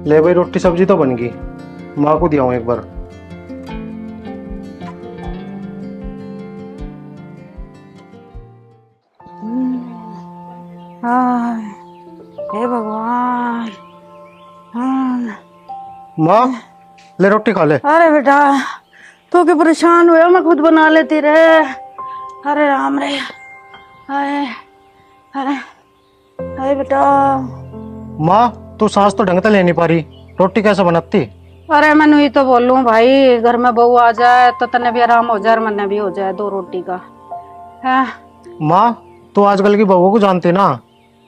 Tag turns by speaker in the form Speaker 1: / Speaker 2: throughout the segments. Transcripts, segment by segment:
Speaker 1: ले भाई, रोटी सब्जी तो बन गई। माँ को दिया हूँ एक बार।
Speaker 2: हाय, हे भगवान। हाँ।
Speaker 1: माँ, ले रोटी खा ले।
Speaker 2: अरे बेटा, तू के परेशान हुआ, मैं खुद बना लेती रे। अरे राम रे। हाय, अरे हाय बेटा।
Speaker 1: माँ, तू सांस तो ढंग से ले नहीं पा रही, रोटी कैसे बनाती?
Speaker 2: अरे मैंने ही तो बोलूं भाई, घर में बहू आ जाए तो तने भी आराम हो जाए और मन्ने भी हो जाए दो रोटी का है।
Speaker 1: माँ, तू आजकल की बहू को जानती ना,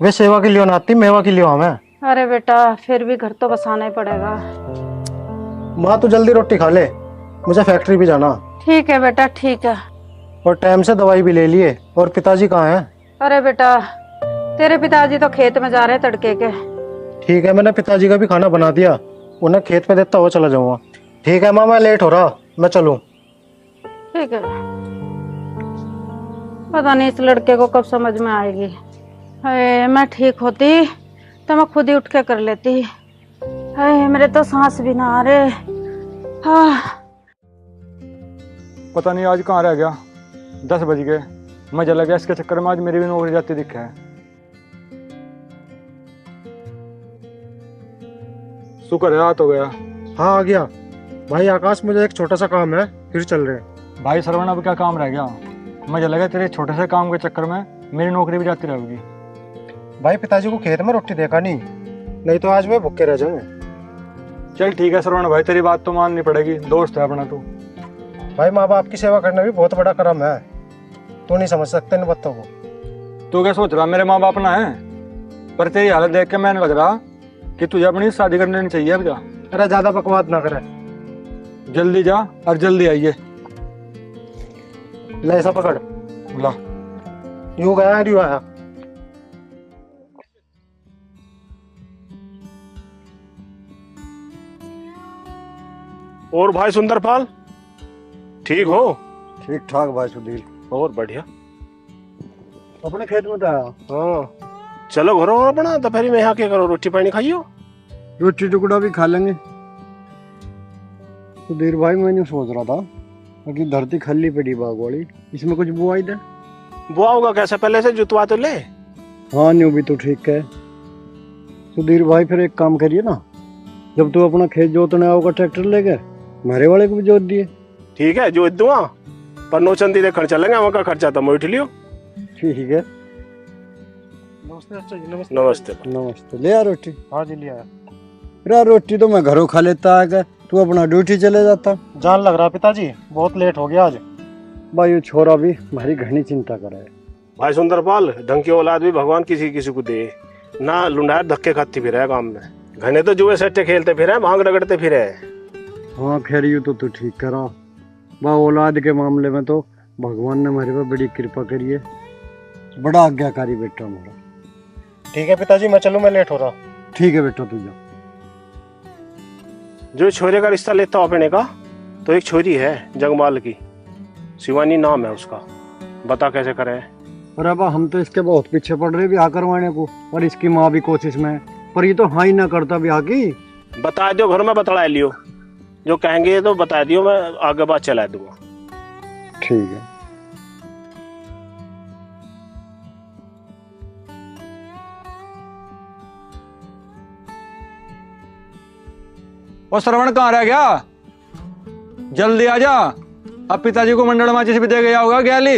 Speaker 1: वे सेवा के लिए बनाती, मेवा के लिए हमें।
Speaker 2: अरे बेटा, फिर भी घर तो बसाना ही पड़ेगा।
Speaker 1: माँ, तू जल्दी रोटी खा ले, मुझे फैक्ट्री भी जाना।
Speaker 2: ठीक है बेटा, ठीक है।
Speaker 1: और टाइम से दवाई भी ले लिए। और पिताजी कहाँ हैं?
Speaker 2: अरे बेटा, तेरे पिताजी तो खेत में जा रहे तड़के के।
Speaker 1: ठीक है, मैंने पिताजी का भी खाना बना दिया, उन्हें खेत पे देता हुआ चला जाऊंगा। ठीक है माँ, मैं लेट हो रहा, मैं चलूं।
Speaker 2: ठीक है। पता नहीं इस लड़के को कब समझ में आएगी। हाय, मैं ठीक होती तो मैं खुद ही उठ के कर लेती। हाय, मेरे तो सांस भी ना आ रहे। हाँ।
Speaker 3: पता नहीं आज कहाँ रह गया, 10 बज गए। मैं चला गया इसके चक्कर में, आज मेरी भी नौकरी जाती दिखा है। शुक्र है रात हो गया।
Speaker 1: हाँ, आ गया। भाई आकाश, मुझे एक छोटा सा काम है, फिर चल रहे हैं।
Speaker 3: भाई सरवण, अब क्या काम रह गया? मैं चला गया तेरे छोटे से काम के चक्कर में मेरी नौकरी भी जाती रहेगी।
Speaker 1: भाई पिताजी को खेत में रोटी देखा नहीं तो आज वे भूखे रह जाएंगे।
Speaker 3: चल ठीक है सरवण भाई, तेरी बात तो माननी पड़ेगी, दोस्त है अपना तू।
Speaker 1: भाई, माँ बाप की सेवा करना भी बहुत बड़ा कर्म है, तू नहीं समझ सकते इन बातों को।
Speaker 3: तू क्या सोच रहा मेरे माँ बाप ना है? पर तेरी हालत देख के मैंने लग रहा कि तुझे अपनी शादी कर लेनी चाहिए। अब जा।
Speaker 1: अरे ज्यादा बकवास ना करे,
Speaker 3: जल्दी जा और जल्दी आइए।
Speaker 1: ले ऐसा पकड़।
Speaker 3: ला।
Speaker 1: यूं गया यूं आया।
Speaker 4: और भाई सुंदरपाल, ठीक हो?
Speaker 1: ठीक ठाक भाई सुधीर।
Speaker 4: और बढ़िया।
Speaker 1: अपने खेत में था।
Speaker 4: हाँ, चलो घरों और बना दोपहरी में यहाँ के करो, रोटी पानी खाइयो।
Speaker 1: रोटी टुकड़ा भी खा लेंगे। सुधीर भाई, मैंने सोच रहा था कि धरती खाली पड़ी बाग वाली, इसमें कुछ बुआई दे।
Speaker 4: बुआ होगा कैसे, पहले से जुतवा तो ले।
Speaker 1: हाँ, न्यू भी तो ठीक है। सुधीर भाई, फिर एक काम करिए ना, जब तू अपना खेत जोतने आओगा ट्रैक्टर लेके, हमारे वाले को भी जोत दिए।
Speaker 4: ठीक है, जो दुआ पर नौचंदी दे खर्चा लेंगे, वहाँ का खर्चा तो मैं उठ लियो।
Speaker 1: ठीक है।
Speaker 4: नमस्ते।
Speaker 1: नमस्ते। ले आ रोटी।
Speaker 4: हाँ जी, लिया।
Speaker 1: अरे रोटी तो मैं घरों खा लेता है, तू अपना ड्यूटी चले जाता। जान लग रहा पिताजी, बहुत लेट हो गया आज। भाई ये छोरा भी हमारी घनी चिंता कर रहा है।
Speaker 4: भाई सुंदरपाल, ढंग की औलाद भी भगवान किसी किसी को दे ना। लुंडार धक्के खाती फिर है काम में, घने तो जुए सट्टे खेलते फिर है, भांग रगड़ते फिर है।
Speaker 1: हाँ खैर, ये तो तू ठीक करा। बा औलाद के मामले में तो भगवान ने हमारे पर बड़ी कृपा करी है, बड़ा आज्ञाकारी बेटा हमारा। ठीक है पिताजी, मैं चलूं, मैं लेट हो रहा। ठीक है बेटा, तू जा।
Speaker 4: जो छोरे का रिश्ता लेता हो अपने का, तो एक छोरी है जगमाल की, शिवानी नाम है उसका। बता कैसे करे।
Speaker 1: अरे बा, हम तो इसके बहुत पीछे पड़ रहे ब्याह करवाने को, और इसकी माँ भी कोशिश में है, पर ये तो हाँ ही ना करता ब्याह की।
Speaker 4: बता दो, घर में बतला लियो, जो कहेंगे तो बता दियो, मैं आगे बात चला दूंगा।
Speaker 1: ठीक है।
Speaker 3: और श्रवण कहाँ रह गया? जल्दी आ जा, अब पिताजी को मंडल माचिस भी दे गया होगा गैली।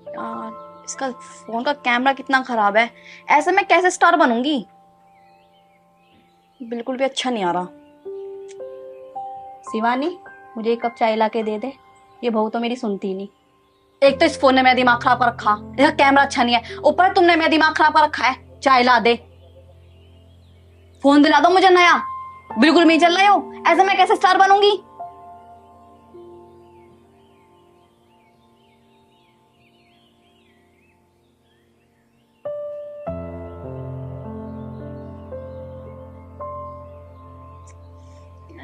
Speaker 5: यार, इसका फोन का कैमरा कितना खराब है, ऐसे मैं कैसे स्टार बनूंगी? बिल्कुल भी अच्छा नहीं आ रहा। शिवानी, मुझे एक कप चाय ला के दे दे, ये बहू तो मेरी सुनती नहीं। एक तो इस फोन ने मेरा दिमाग खराब कर रखा, इसका कैमरा अच्छा नहीं है, ऊपर तुमने मेरा दिमाग खराब कर रखा है। चाय ला दे, फोन दिला दो मुझे नया। बिल्कुल नहीं चल रहे हो, ऐसे मैं कैसे स्टार बनूंगी?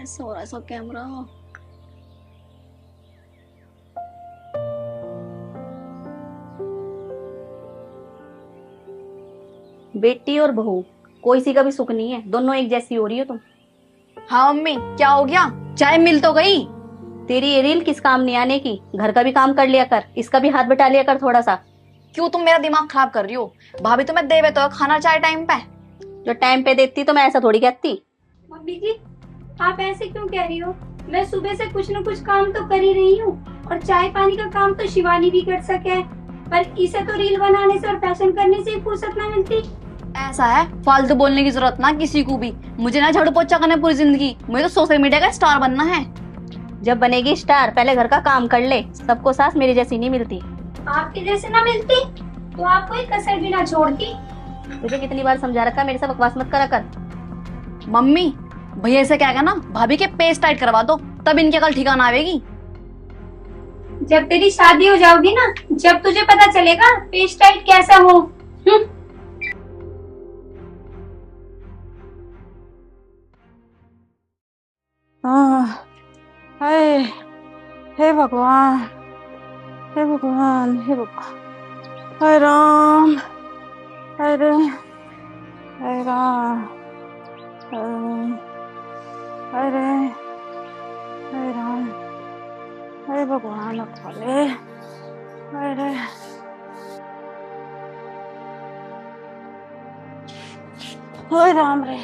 Speaker 5: ऐसा हो रहा है सब कैमरा। बेटी और बहू कोई सी का भी सुख नहीं है, दोनों एक जैसी हो रही हो तुम। हाँ मम्मी क्या हो गया, चाय मिल तो गई। तेरी ये रील किस काम नहीं आने की, घर का भी काम कर लिया कर, इसका भी हाथ बटा लिया कर थोड़ा सा। क्यों तुम मेरा दिमाग खराब कर रही हो? भाभी तुम्हें देवे तो खाना चाय टाइम पे, जो टाइम पे देती तो मैं ऐसा थोड़ी कहती।
Speaker 6: मम्मी जी आप ऐसे क्यों कह रही हो? मैं सुबह से कुछ न कुछ काम तो कर ही रही हूँ, और चाय पानी का काम तो शिवानी भी कर सके, पर इसे तो रील बनाने से और फैशन करने से ही फुर्सत ना मिलती।
Speaker 5: ऐसा है, फालतू बोलने की जरूरत ना किसी को भी। मुझे ना झाड़ू पोछा करना पूरी जिंदगी, मुझे तो सोशल मीडिया का स्टार बनना है। जब बनेगी स्टार पहले घर का काम कर ले, सबको सास मेरी जैसी नहीं मिलती।
Speaker 6: आपके जैसे ना मिलती तो आप कोई कसर भी ना छोड़ती।
Speaker 5: तुझे कितनी बार समझा रखा, मेरे से बकवास मत करा कर। मम्मी भैया से क्या कहना, भाभी के पेज टाइट करवा दो, तब इनकी अकल ठिकाना आवेगी।
Speaker 6: जब तेरी शादी हो जाओगी ना, जब तुझे पता चलेगा पेज टाइट कैसा हो।
Speaker 2: हाय, हे भगवान, हे भगवान, हे भगवान, हाय राम, हाय रे, हाय राम, हाय रे, हाय राम, हाय भगवान अकाले, हाय रे, हाय राम रे,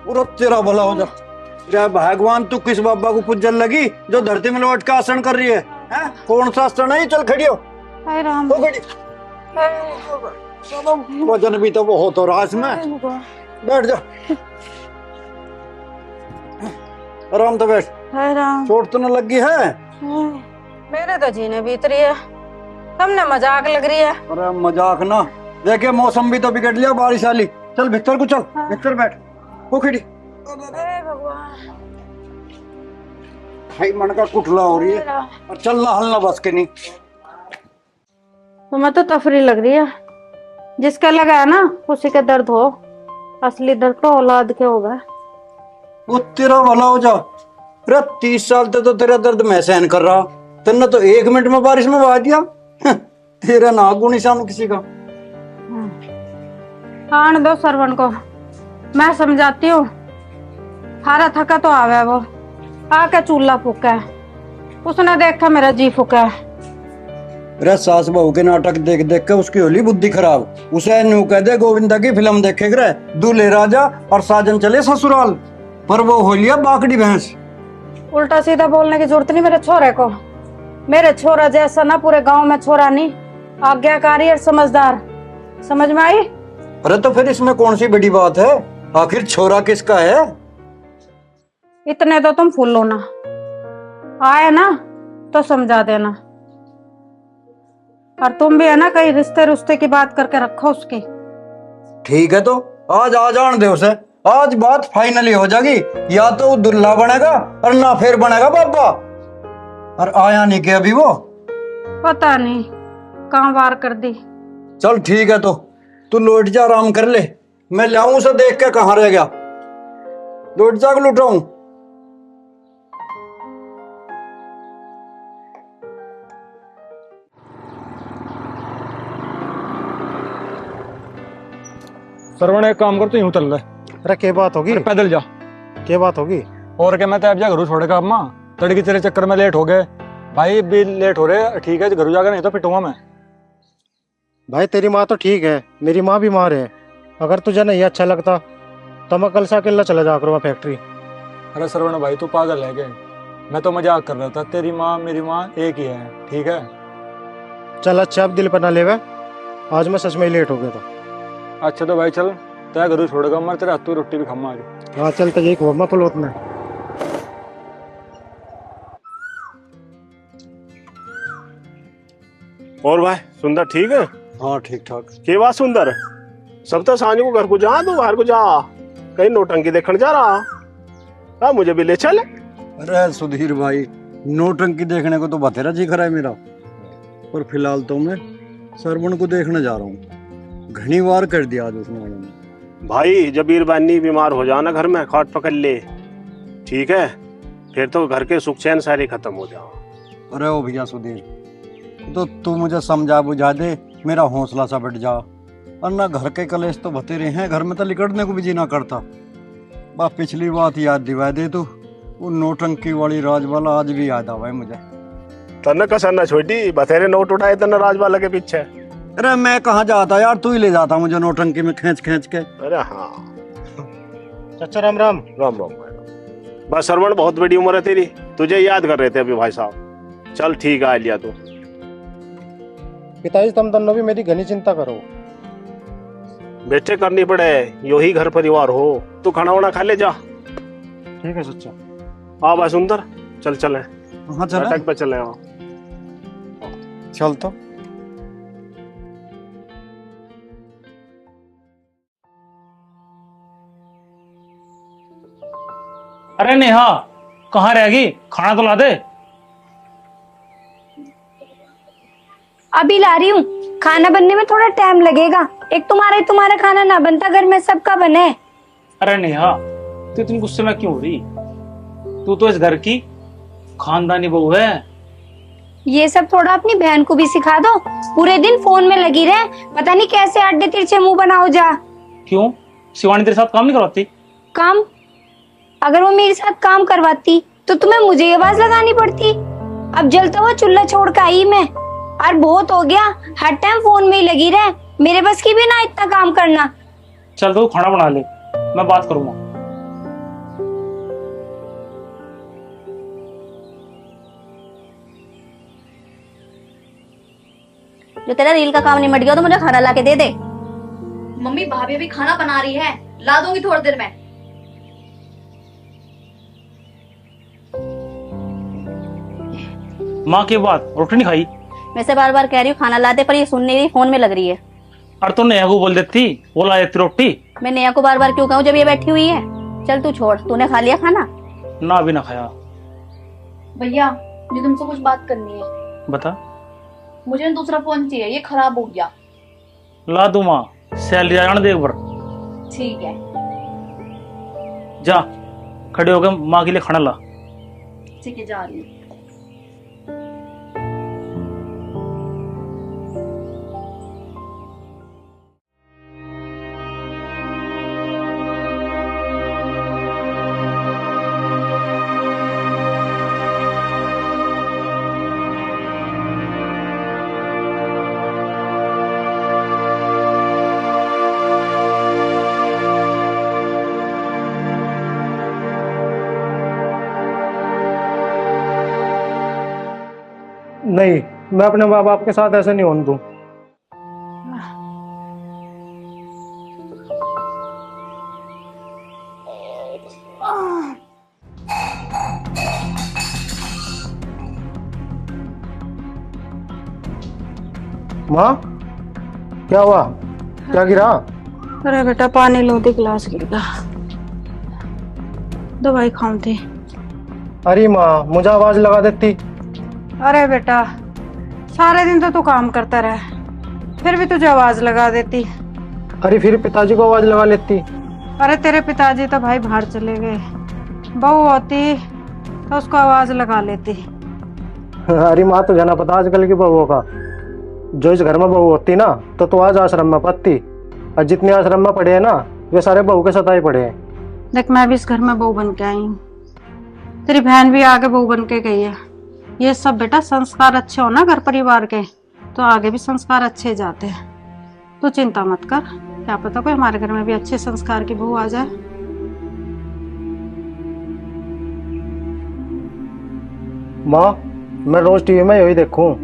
Speaker 1: पूरा तेरा भला हो जा। रे भगवान तू किस बाबा को पूजन लगी जो धरती में लौट के आसन कर रही है? हैं? कौन सा आसन है? चल खड़ी हो।
Speaker 2: हाय राम,
Speaker 1: हो खड़ी। चलो वजन भी तो बहुत हो रहा है इसमें। बैठ जा, आराम तो बैठ।
Speaker 2: हाय राम,
Speaker 1: चोट तो न लगी है?
Speaker 2: मेरे तो जीने बीत रही है, तुमने मजाक लग रही है।
Speaker 1: अरे मजाक ना, देखे मौसम भी तो बिगड़ लिया, बारिश वाली। चल भीतर को चल, भीतर बैठ। हो खड़ी। भाई मन का कुटला हो रही है और चलना हलना बस के नहीं।
Speaker 2: तुम्हें तो तफरी लग रही है, जिसका लगा है ना उसी का दर्द हो, असली दर्द तो औलाद के होगा।
Speaker 1: वो तेरा भला हो जा। अरे 30 साल तो तेरा दर्द मैं सहन कर रहा, तेने तो 1 मिनट में बारिश में बहा दिया। तेरा ना गुण निशान किसी का।
Speaker 2: आने दो सरवण को, मैं समझाती हूँ। हारा थका तो आवे वो, आके चूल्हा फूका है, उसने देखा मेरा जी फूका है।
Speaker 1: अरे सास बहू के नाटक देख देख के उसकी होली बुद्धि खराब। उसे न्यू कह दे गोविंदा की फिल्म देखे करे, दूल्हे राजा और साजन चले ससुराल, पर वो हो लिया बाकड़ी भैंस।
Speaker 2: उल्टा सीधा बोलने की जरूरत नहीं मेरे छोरे को। मेरे छोरा जैसा ना पूरे गांव में छोरा नहीं, आज्ञाकारी और समझदार। समझ में आई?
Speaker 1: अरे तो फिर इसमें कौन सी बड़ी बात है? आखिर छोरा किसका है?
Speaker 2: इतने तो तुम फूलो ना, आए ना तो समझा देना। और तुम भी है ना कहीं रिश्ते रुश्ते की बात करके रखो उसकी।
Speaker 1: ठीक है तो आज आ जान दे उसे, आज बात फाइनली हो जाएगी। या तो दुल्हा बनेगा और ना फिर बनेगा बाबा। और आया नहीं के अभी वो?
Speaker 2: पता नहीं कहाँ वार कर दी।
Speaker 1: चल ठीक है तो तू लौट जा, आराम कर ले। मैं लाऊं उसे देख के कहाँ रह गया। लौट जा के लुटाऊं।
Speaker 3: सरवण एक काम कर, तू यूं चल ले।
Speaker 4: अरे क्या बात होगी?
Speaker 3: अरे पैदल जा।
Speaker 4: क्या बात होगी?
Speaker 3: और क्या, मैं तो अब जा घरू छोड़ेगा अम्मा, तड़की तेरे चक्कर में लेट हो गए। भाई भी लेट हो रहे, ठीक है घरू जाकर, नहीं तो पिटूंगा मैं।
Speaker 4: भाई तेरी माँ तो ठीक है, मेरी माँ बीमार है। अगर तुझे नहीं अच्छा लगता तो मैं कल से अकेला चला जा करूँगा फैक्ट्री।
Speaker 3: अरे सरवण भाई तू पागल है क्या? मैं तो मजाक कर रहा था, तेरी माँ मेरी माँ एक ही है, ठीक है?
Speaker 4: चल अच्छा अब दिल पर ना लेवे, आज मैं सच में लेट हो गया था।
Speaker 3: अच्छा तो भाई चल, तेरा घरू छोड़ेगा मैं, तेरे हाथों रोटी भी खाऊंगा आज।
Speaker 4: हाँ चल तो यही खुआ मैं फलोत में। और भाई सुंदर ठीक है?
Speaker 1: हाँ ठीक ठाक।
Speaker 4: के बात सुंदर, सब तो सांझ को घर को जा, तू बाहर को जा, कहीं नोटंकी देखने जा रहा? हाँ मुझे भी ले चल।
Speaker 1: अरे सुधीर भाई, नोटंकी देखने को तो बतेरा जी खरा है मेरा, पर फिलहाल तो मैं सरवण को देखने जा रहा हूँ। घनी बार कर दिया आज उसने मैंने।
Speaker 4: भाई जब ईरबानी बीमार हो जाओ ना घर में, खाट पकड़ ले, ठीक है, फिर तो घर के सुख चैन सारे खत्म हो जाओ।
Speaker 1: अरे ओ भैया सुधीर, तो तू मुझे समझा बुझा दे, मेरा हौसला सा बढ़ जा। और ना घर के कलेश तो बतेरे हैं, घर में तो लिकड़ने को भी जी ना करता। बा पिछली बात याद दिवा दे तू, वो नोटंकी वाली राजवाला आज भी याद आवा है मुझे।
Speaker 4: तन्ने कसना छोटी, बतेरे नोट उठाए तन्ने राजवाला के पीछे।
Speaker 1: अरे मैं कहाँ जाता यार, तू ही ले जाता मुझे नोटंकी में खींच खींच के।
Speaker 4: अरे हाँ,
Speaker 1: चाचा राम राम।
Speaker 4: राम राम भाई। बस श्रवण, बहुत बड़ी उम्र है तेरी, तुझे याद कर रहे थे अभी भाई साहब। चल ठीक है, आ लिया तू।
Speaker 7: पिताजी तुम दोनों भी मेरी घनी चिंता करो।
Speaker 4: बेटे करनी पड़े, यो ही घर परिवार हो। तू खाना वाना खा ले जा।
Speaker 7: ठीक है सच्चा।
Speaker 4: आ बा सुंदर, चल चले,
Speaker 1: हाँ चल
Speaker 4: अटक पे चले। आओ
Speaker 1: चल तो।
Speaker 8: अरे नेहा, कहाँ रहेगी? खाना तो ला दे।
Speaker 6: अभी ला रही हूँ, खाना बनने में थोड़ा टाइम लगेगा। एक तुम्हारा खाना ना बनता, घर में सबका बने।
Speaker 8: अरे नेहा, तू इतनी गुस्से में क्यों हो रही? तू तो इस घर की खानदानी बहू है।
Speaker 6: ये सब थोड़ा अपनी बहन को भी सिखा दो। पूरे दिन फोन में लगी रहे, पता नहीं कैसे अड्डे तिरछे मुंह बनाओ जा।
Speaker 8: क्यों? शिवानी तेरे साथ काम नहीं करवाती?
Speaker 6: काम? अगर वो मेरे साथ काम करवाती तो तुम्हें मुझे आवाज लगानी पड़ती। अब जलता हुआ चूल्हा छोड़ कर आई मैं, और बहुत हो गया, हर टाइम फोन में ही लगी रहे। मेरे बस की भी ना इतना काम करना।
Speaker 8: चल तू खाना बना ले, मैं बात करूंगा।
Speaker 5: जो तेरा रील का काम निमट गया तो मुझे खाना ला के दे दे। मम्मी भाभी अभी खाना बना रही है, ला दूंगी थोड़ी देर में।
Speaker 8: माँ की बात, रोटी नहीं खाई?
Speaker 5: मैं से बार बार कह रही हूँ खाना ला दे, पर ये सुन नहीं रही, फोन में लग रही है।
Speaker 8: और तू नेहा को बोल देती, वो ला देती रोटी।
Speaker 5: मैं नेहा को बार बार क्यों कहूँ जब ये बैठी हुई है? चल तू छोड़, तूने खा लिया खाना?
Speaker 8: ना भी ना खाया।
Speaker 5: भैया मुझे तुमसे कुछ बात करनी है।
Speaker 8: बता।
Speaker 5: मुझे ना दूसरा फोन चाहिए, ये खराब हो गया।
Speaker 8: ला दूं माँ, सैलरी आ जाने दे एक बार।
Speaker 5: ठीक है।
Speaker 8: जा खड़े होकर माँ के लिए खाना ला।
Speaker 5: ठीक है, जा रही हूँ।
Speaker 7: नहीं, मैं अपने माँ बाप के साथ ऐसे नहीं होने दूं। माँ, क्या हुआ? क्या गिरा?
Speaker 2: अरे बेटा पानी लो थी, गिलास गिर गया। दवाई खाऊं थी।
Speaker 7: अरे माँ, मुझे आवाज लगा देती।
Speaker 2: अरे बेटा सारे दिन तो तू काम करता रहा, फिर भी तुझे आवाज लगा देती।
Speaker 7: अरे फिर पिताजी को आवाज लगा लेती।
Speaker 2: अरे तेरे पिताजी तो भाई बाहर चले गए, बहू होती तो उसको आवाज लगा लेती।
Speaker 7: अरे माँ, तुझे ना पता आजकल की बहुओं का। जो इस घर में बहू होती ना तो आज आश्रम में पत्ती। और जितने आश्रम में पढ़े हैं ना, वे सारे बहू के साथ ही पढ़े हैं।
Speaker 2: देख मैं भी इस घर में बहू बन के आई हूँ, तेरी बहन भी आगे बहू बन के गई है। ये सब बेटा संस्कार अच्छे हो ना घर परिवार के, तो आगे भी संस्कार अच्छे जाते हैं। तू चिंता मत कर, क्या पता कोई हमारे घर में भी अच्छे संस्कार की बहू आ जाए।
Speaker 7: माँ, मैं रोज टीवी में यही देखूं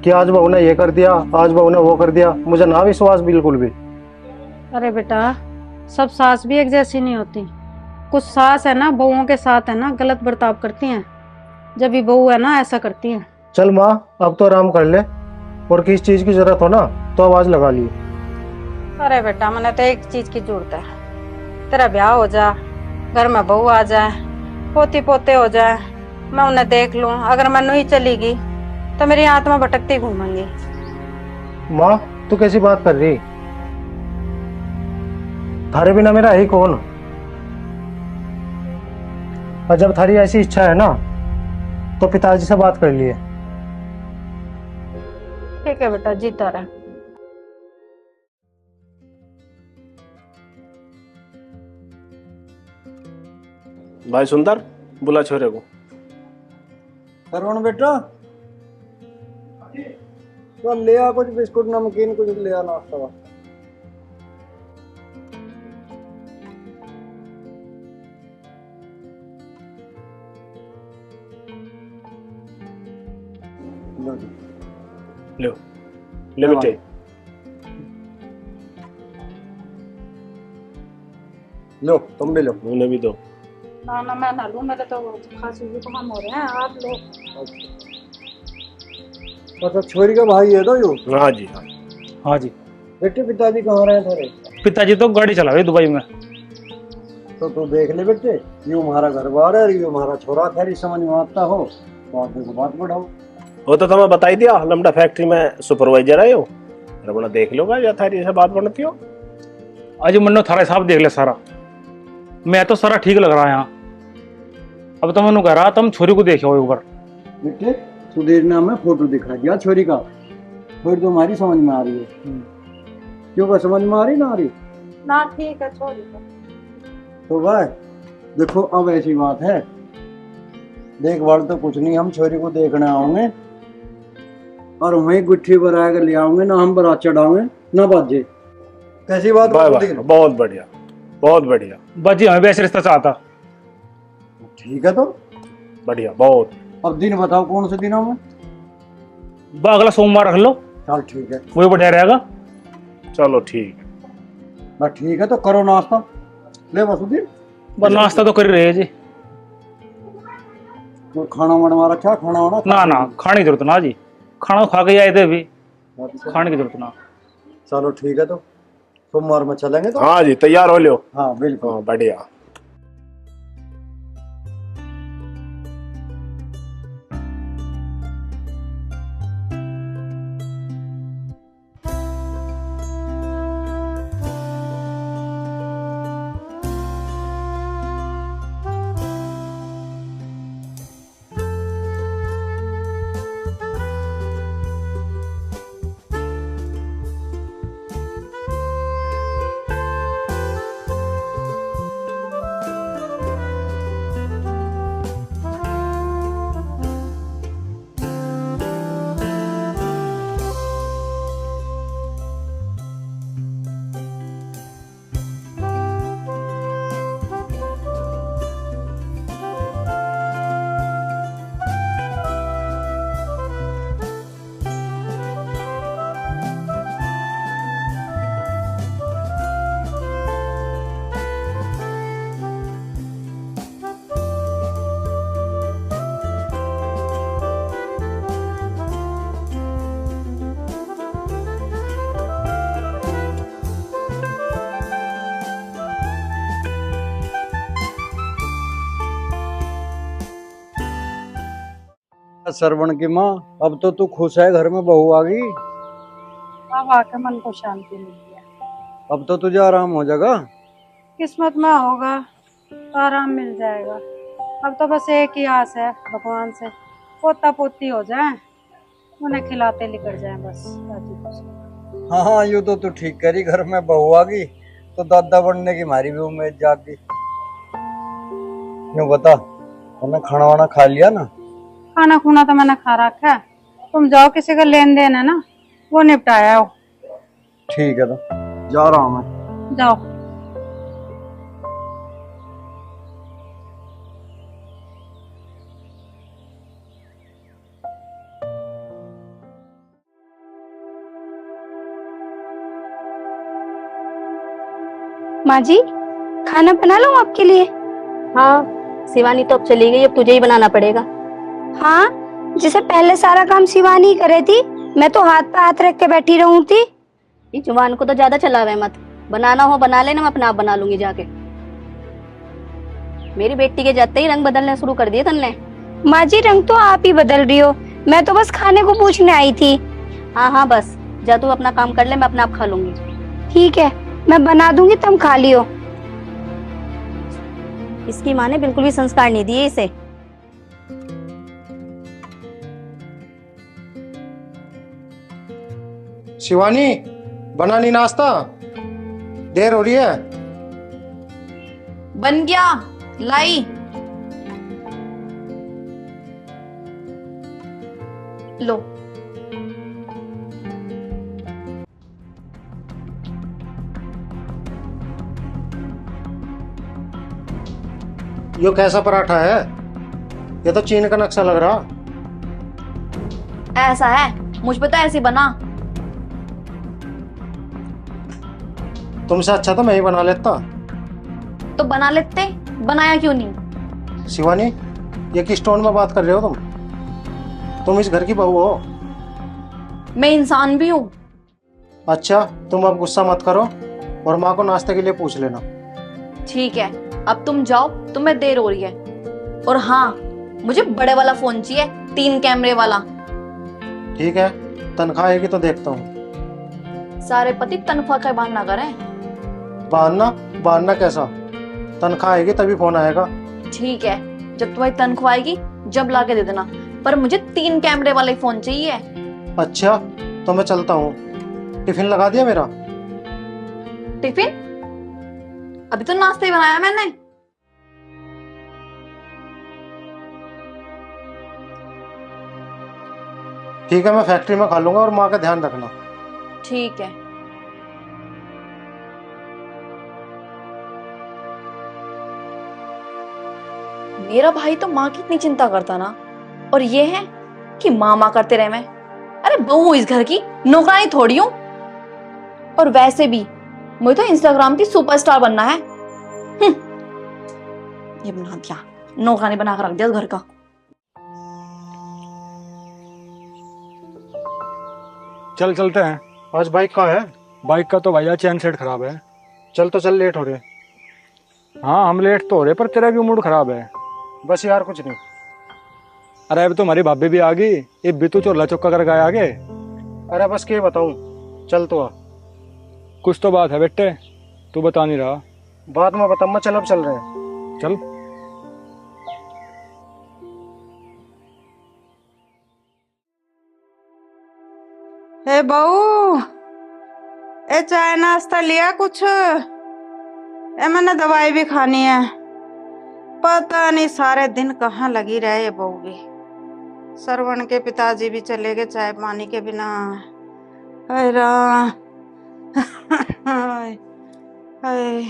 Speaker 7: कि आज बहू ने ये कर दिया, आज बहू ने वो कर दिया। मुझे ना विश्वास बिल्कुल भी।
Speaker 2: अरे बेटा सब सास भी एक जैसी नहीं होती। कुछ सास है ना बहुओं के साथ है ना गलत बर्ताव करती हैं, जब भी बहू है ना ऐसा करती हैं।
Speaker 7: चल माँ, अब तो आराम कर ले, और किस चीज की जरूरत हो ना तो आवाज लगा ली।
Speaker 2: अरे बेटा मैंने तो एक चीज की जरूरत है, तेरा ब्याह हो जा, घर में बहू आ जाए, पोती पोते हो जाए, मैं उन्हें देख लूं। अगर मैं नहीं चलेगी तो मेरी आत्मा भटकती घूमेंगी।
Speaker 7: माँ, तू कैसी बात कर रही? थारे बिना मेरा है ही कौन। और जब थारी ऐसी इच्छा है ना तो पिताजी से बात कर लिए।
Speaker 2: ठीक है बेटा, जीता रहे।
Speaker 4: भाई सुंदर, बुला छोरे को।
Speaker 1: सरवण बेटा, तो ले आ कुछ बिस्कुट नमकीन कुछ ले आ नाश्ता वास्ता। लो जी।
Speaker 4: लो ले बेटे।
Speaker 1: लो तुम भी लो।
Speaker 4: उन्हें भी दो।
Speaker 2: ना ना मैं ना लूं, मेरे तो खांसी जुकाम हो रहे हैं, आप लो।
Speaker 1: अच्छा छोरी का भाई है तो यो।
Speaker 4: हाँ जी हाँ।
Speaker 8: हाँ जी।
Speaker 1: बेटे पिताजी कहाँ रहे थारे?
Speaker 8: पिताजी तो गाड़ी चला रहे दुबई में।
Speaker 1: तो तू देख ले बेटे, यो हमारा घर बार है, यो हमारा छोरा खैरी समझ में आता हो तो आप देखो बात बढ़ाओ।
Speaker 4: वो तो तुम्हें बताई दिया, लमडा फैक्ट्री में सुपरवाइजर है यो। रबना देख लो या थारी से बात बनती हो।
Speaker 8: आज मन्नो थारा हिसाब देख ले सारा, मैं तो सारा ठीक लग रहा है यहाँ। अब तो मैंने कह रहा तुम छोरी को देखो एक बार।
Speaker 1: बेटे सुधीर ने हमें फोटो दिखा दिया छोरी का, थोड़ी तो हमारी समझ में आ रही है। क्यों का समझ में आ रही ना आ रही?
Speaker 2: ना ठीक है, छोड़ दो।
Speaker 1: तो भाई देखो अब ऐसी बात है, देखभाल तो कुछ नहीं, हम छोरी को देखने आओगे और वहीं गुट्ठी बरा कर ले आओगे, ना हम बारात चढ़ाओगे ना बाजे। कैसी बात?
Speaker 4: बहुत बढ़िया बहुत बढ़िया।
Speaker 8: बाजी हमें वैसे रिश्ता चाहता।
Speaker 1: ठीक है तो
Speaker 4: बढ़िया बहुत।
Speaker 1: अब दिन बताओ कौन से दिनों में?
Speaker 8: अगला सोमवार रख लो।
Speaker 1: चल ठीक है,
Speaker 8: वही बढ़िया रहेगा।
Speaker 4: चलो ठीक है।
Speaker 1: बस ठीक है तो करो नाश्ता। ले वसुदीन,
Speaker 8: बस नाश्ता तो कर ही रहे जी।
Speaker 1: तो खाना बनवा रखा, खाना वाना?
Speaker 8: ना ना खाने की जरूरत ना जी, खाना खा के आए थे अभी, खाने की जरूरत ना।
Speaker 1: चलो ठीक है, तो सोमवार में चलेंगे तो।
Speaker 4: हाँ जी तैयार हो लो।
Speaker 1: हाँ बिल्कुल।
Speaker 4: हाँ बढ़िया।
Speaker 1: सरवण की माँ, अब तो तू खुश है, घर में बहू आ गई।
Speaker 2: अब आके मन को शांति मिल गया।
Speaker 1: अब तो तुझे आराम हो जाएगा।
Speaker 2: किस्मत में होगा तो आराम मिल जाएगा। अब तो बस एक ही आस है भगवान से, पोता पोती हो जाए, उन्हें खिलाते लेकर जाए बस।
Speaker 1: हाँ हाँ यूँ तो तू ठीक करी, घर में बहू आ गई तो दादा बनने की हमारी भी उम्मीद जाग गई। यूँ बता, तुमने खाना वाना खा लिया ना?
Speaker 2: खाना खुना तो मैंने खा रखा है, तुम जाओ, किसी का लेन देन है ना वो निपटाया हो।
Speaker 1: ठीक है तो जा रहा हूँ मैं।
Speaker 2: जाओ।
Speaker 6: माँ जी खाना बना लूं आपके लिए?
Speaker 5: हाँ शिवानी तो अब चली गई, अब तुझे ही बनाना पड़ेगा।
Speaker 6: हाँ, जैसे पहले सारा काम शिवानी करे थी, मैं तो हाथ पे हाथ रख के बैठी रहूं थी।
Speaker 5: ये जुबान को तो ज्यादा चलावे मत, बनाना हो बना लेना, मैं अपने आप बना लूंगी जाके। मेरी बेटी के जाते ही रंग बदलने शुरू कर दिए तन्ने।
Speaker 6: माँ जी रंग तो आप ही बदल रही हो, मैं तो बस खाने को पूछने आई थी।
Speaker 5: हाँ हाँ बस जा, तू अपना काम कर ले, मैं अपने आप खा लूंगी।
Speaker 6: ठीक है। मैं बना दूंगी, तुम खा लियो।
Speaker 5: इसकी माँ ने बिल्कुल भी संस्कार नहीं दिए इसे।
Speaker 7: शिवानी, बना नहीं नाश्ता? देर हो रही है।
Speaker 5: बन गया, लाई। लो।
Speaker 7: यो कैसा पराठा है? ये तो चीन का नक्शा लग रहा।
Speaker 5: ऐसा है, मुझ पे तो ऐसे बना।
Speaker 7: तुमसे अच्छा तो मैं ही बना लेता।
Speaker 5: तो बना लेते, बनाया क्यों नहीं?
Speaker 7: शिवानी, ये किस टोन में बात कर रहे हो तुम? तुम इस घर की बहू हो।
Speaker 5: मैं इंसान भी हूँ।
Speaker 7: अच्छा, तुम अब गुस्सा मत करो और माँ को नाश्ते के लिए पूछ लेना।
Speaker 5: ठीक है, अब तुम जाओ, तुम्हें देर हो रही है। और हाँ, मुझे बड़े वाला फोन चाहिए, 3 कैमरे वाला।
Speaker 7: ठीक है, तनख्वाह आएगी तो देखता हूँ।
Speaker 5: सारे पति तनख्वाह का बहाना करें।
Speaker 7: बहाना? बहाना कैसा? तनख्वाह आएगी तभी फोन आएगा।
Speaker 5: ठीक है, जब तुम्हारी तनख्वाह आएगी जब ला के दे देना, पर मुझे 3 कैमरे वाला ही फोन चाहिए।
Speaker 7: अच्छा, तो मैं चलता हूँ। टिफिन लगा दिया मेरा?
Speaker 5: टिफिन? अभी तो नाश्ता ही बनाया मैंने।
Speaker 7: ठीक है, मैं फैक्ट्री में खा लूंगा और माँ का ध्यान रखना।
Speaker 5: ठीक है। मेरा भाई तो माँ की इतनी चिंता करता ना, और ये है कि माँ माँ करते रहे मैं। अरे बहू हूं इस घर की, नौकरानी थोड़ी हूं। और वैसे भी मुझे तो इंस्टाग्राम की सुपरस्टार बनना है। ये बना दिया, नौकरानी बना कर रख दिया घर का।
Speaker 3: चल चलते हैं।
Speaker 7: आज बाइक कहाँ है?
Speaker 3: बाइक का तो भैया चैन सेट खराब है।
Speaker 7: चल तो चल, लेट हो रहे।
Speaker 3: हाँ हम लेट तो हो रहे, पर तेरा भी मूड खराब है।
Speaker 7: बस यार, कुछ नहीं।
Speaker 3: अरे अभी तो हमारी भाभी भी आ गई, ये बितू चोला चौका करके आया आगे।
Speaker 7: अरे बस क्या बताऊं, चल तो आ।
Speaker 3: कुछ तो बात है बेटे, तू बता नहीं रहा।
Speaker 7: बाद में बताऊंगा, चल अब चल रहे हैं।
Speaker 3: चल।
Speaker 2: हे बहू, ए चाय नाश्ता लिया कुछ? ए मैंने दवाई भी खानी है। पता नहीं सारे दिन कहाँ लगी रहे ये बहू भी। श्रवण के पिताजी भी चले गए चाय पानी के बिना। हाय राम। हाय हाय।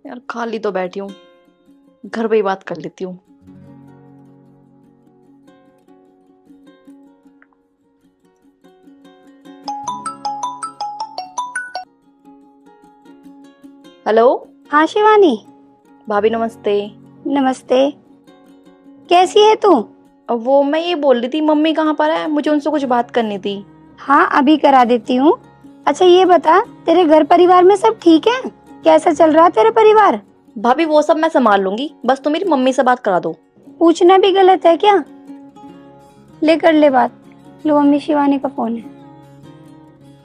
Speaker 5: यार खाली तो बैठी हूँ, घर पे ही बात कर लेती हूँ। हेलो।
Speaker 6: हाँ शिवानी।
Speaker 5: भाभी नमस्ते।
Speaker 6: नमस्ते। कैसी है तू?
Speaker 5: अब वो मैं ये बोल रही थी, मम्मी कहाँ पर है, मुझे उनसे कुछ बात करनी थी।
Speaker 6: हाँ अभी करा देती हूँ। अच्छा ये बता, तेरे घर परिवार में सब ठीक है? कैसा चल रहा है तेरा परिवार?
Speaker 5: भाभी वो सब मैं संभाल लूंगी, बस तुम मेरी मम्मी से बात करा दो।
Speaker 6: पूछना भी गलत है क्या? ले कर ले बात। लो मम्मी, शिवानी का फोन है।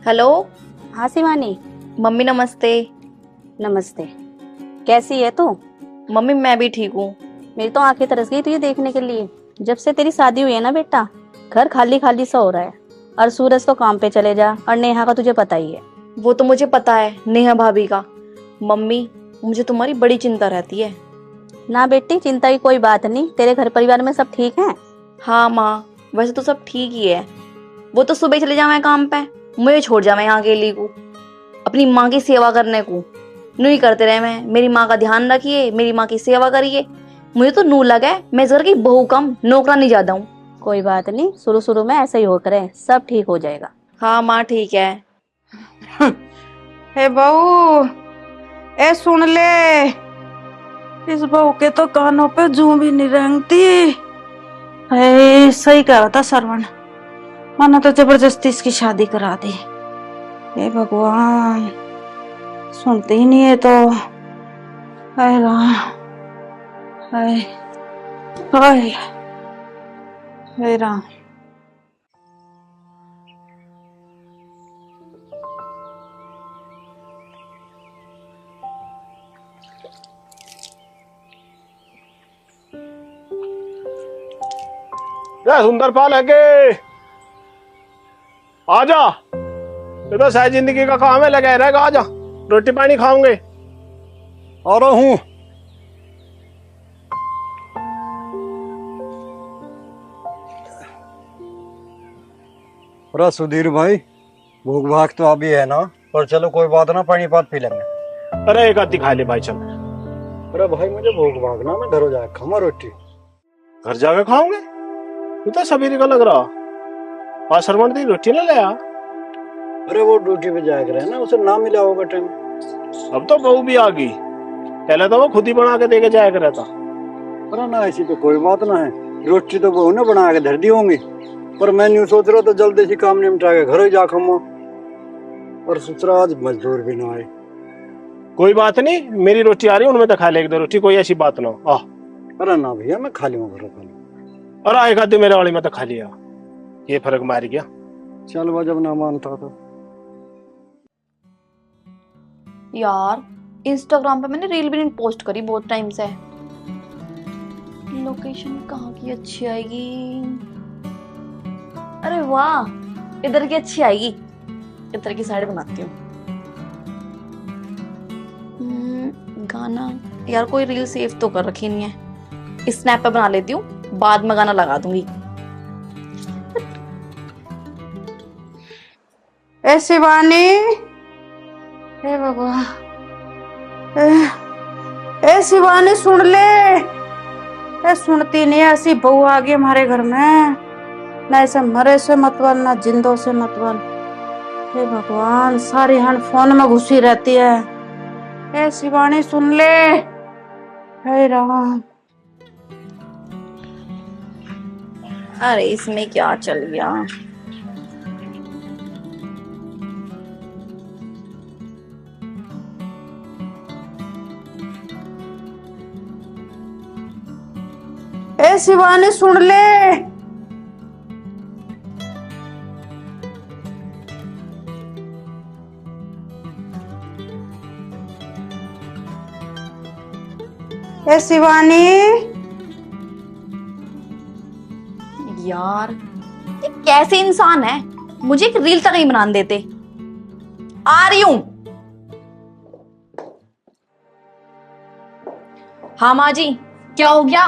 Speaker 5: हेलो।
Speaker 6: हाँ शिवानी।
Speaker 5: मम्मी नमस्ते।
Speaker 6: नमस्ते। कैसी है तू?
Speaker 5: मम्मी मैं भी ठीक हूँ।
Speaker 6: मेरी तो आंखें तरस गई तुझे देखने के लिए। जब से तेरी शादी हुई है ना बेटा, घर खाली खाली सा हो रहा है। और सूरज तो काम पे चले जा, और नेहा का तुझे पता ही है।
Speaker 5: वो तो मुझे पता है, नेहा भाभी का। मम्मी मुझे तुम्हारी बड़ी चिंता रहती है।
Speaker 6: ना बेटी, चिंता की कोई बात नहीं। तेरे घर परिवार में सब ठीक है?
Speaker 5: हाँ माँ, वैसे तो सब ठीक ही है। वो तो सुबह चले जावे काम पे, मुझे छोड़ जावे यहाँ अकेली को, अपनी माँ की सेवा करने को। नू ही करते रहे मैं, मेरी माँ का ध्यान रखिए, मेरी माँ की सेवा करिए। मुझे तो नू लगा है मैं इस घर की बहू कम, नौकरानी ज्यादा हूँ।
Speaker 6: कोई बात नहीं, शुरू शुरू में ऐसा ही हो करे, सब ठीक हो जाएगा।
Speaker 5: हाँ माँ ठीक है।
Speaker 2: हे बहू, ए सुन ले, इस बहू के तो कानों पे जू भी नहीं रेंगती। है सही कह रहा था श्रवण, मैंने तो जबरदस्ती इसकी शादी करा दी। हे भगवान, सुनते ही नहीं है तो। हाय राम, हाय हाय हाय राम।
Speaker 4: सुंदरपाल है के आजा, ये तो शायद जिंदगी का काम है, लगा रहेगा। आजा, रोटी पानी खाओगे।
Speaker 1: आ रहा हूँ। अरे सुधीर भाई, भूख भाग तो अभी है ना, पर चलो कोई बात ना, पानी पात पी लेंगे।
Speaker 4: अरे एक आधी खा ले भाई, चल।
Speaker 1: अरे भाई मुझे भूख भागना, मैं घर जाके खाऊंगा रोटी।
Speaker 4: घर जाके खाओगे? तू तो सवेरे का लग रहा। आज सरवण दी रोटी ना ले आ।
Speaker 1: अरे वो ड्यूटी पे जाके रहे ना, उसे ना मिला होगा टाइम।
Speaker 4: अब तो बहू भी आ गई, पहले तो वो खुद ही बना के दे के जाया कर था।
Speaker 1: अरे ना, ऐसी तो कोई बात ना है, रोटी तो बहू ने बना के धर दी होंगी, पर मैं न्यू सोच रहा तो जल्दी से काम निपटा के घर ही जा खाऊंगा। और सोच रहा आज मजदूर भी ना आए।
Speaker 4: कोई बात नहीं, मेरी रोटी आ रही है, उनमें तो खा ले एक दो रोटी, कोई ऐसी बात ना हो।
Speaker 1: अरे ना भैया, मैं खा लूंगा, घर खा लूंगा।
Speaker 4: और एक आधी मेरे वाली में तो खा लिया, ये फर्क मार गया।
Speaker 1: चल वो जब ना मानता तो।
Speaker 5: यार इंस्टाग्राम पे मैंने रील भी नहीं पोस्ट करी बहुत टाइम से। लोकेशन कहाँ की अच्छी आएगी? अरे वाह, इधर की अच्छी आएगी, इधर की साइड बनाती हूँ। गाना, यार कोई रील सेव तो कर रखी नहीं है, स्नैप पे बना लेती हूँ, बाद में गाना लगा दूंगी।
Speaker 2: ए शिवानी, हे भगवान, ए शिवानी सुन ले। ए सुनती नहीं, ऐसी बहू आ गई हमारे घर में, ना ऐसे मरे से मतवाल ना जिंदों से मतवाल। हे भगवान, सारी हन फोन में घुसी रहती है। ए शिवानी सुन ले। हे राम,
Speaker 5: अरे इसमें क्या चल गया?
Speaker 2: ए शिवानी सुन ले। ए शिवानी,
Speaker 5: यार ये कैसे इंसान है, मुझे एक रील तक नहीं बनाने देते। आ रही हूं। हाँ माँ जी, क्या हो गया?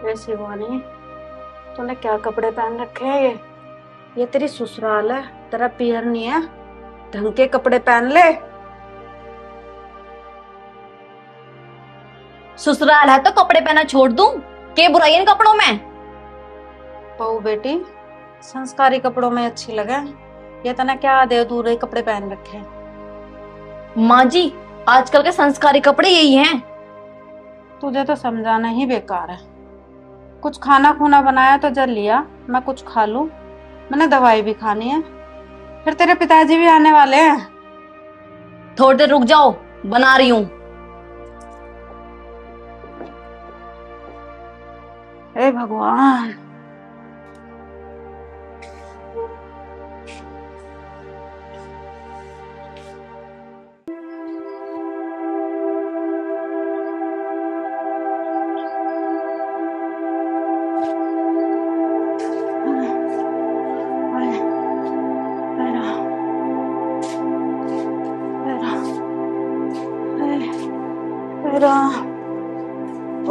Speaker 2: ए शिवानी, तूने क्या कपड़े पहन रखे हैं? ये तेरी ससुराल है, तेरा पियर नहीं है, ढंग के कपड़े पहन ले।
Speaker 5: ससुराल है तो कपड़े पहना छोड़ दूं? क्या बुराई है इन कपड़ों में?
Speaker 2: बहू बेटी संस्कारी कपड़ों में अच्छी लगे, ये तना क्या दे दूर कपड़े पहन रखे हैं।
Speaker 5: माँ जी, आजकल के संस्कारी कपड़े यही हैं।
Speaker 2: तुझे तो समझाना ही बेकार है। कुछ खाना खुना बनाया तो जल लिया, मैं कुछ खा लूं, मैंने दवाई भी खानी है, फिर तेरे पिताजी भी आने वाले हैं।
Speaker 5: थोड़ी देर रुक जाओ, बना रही हूं।
Speaker 2: हे भगवान,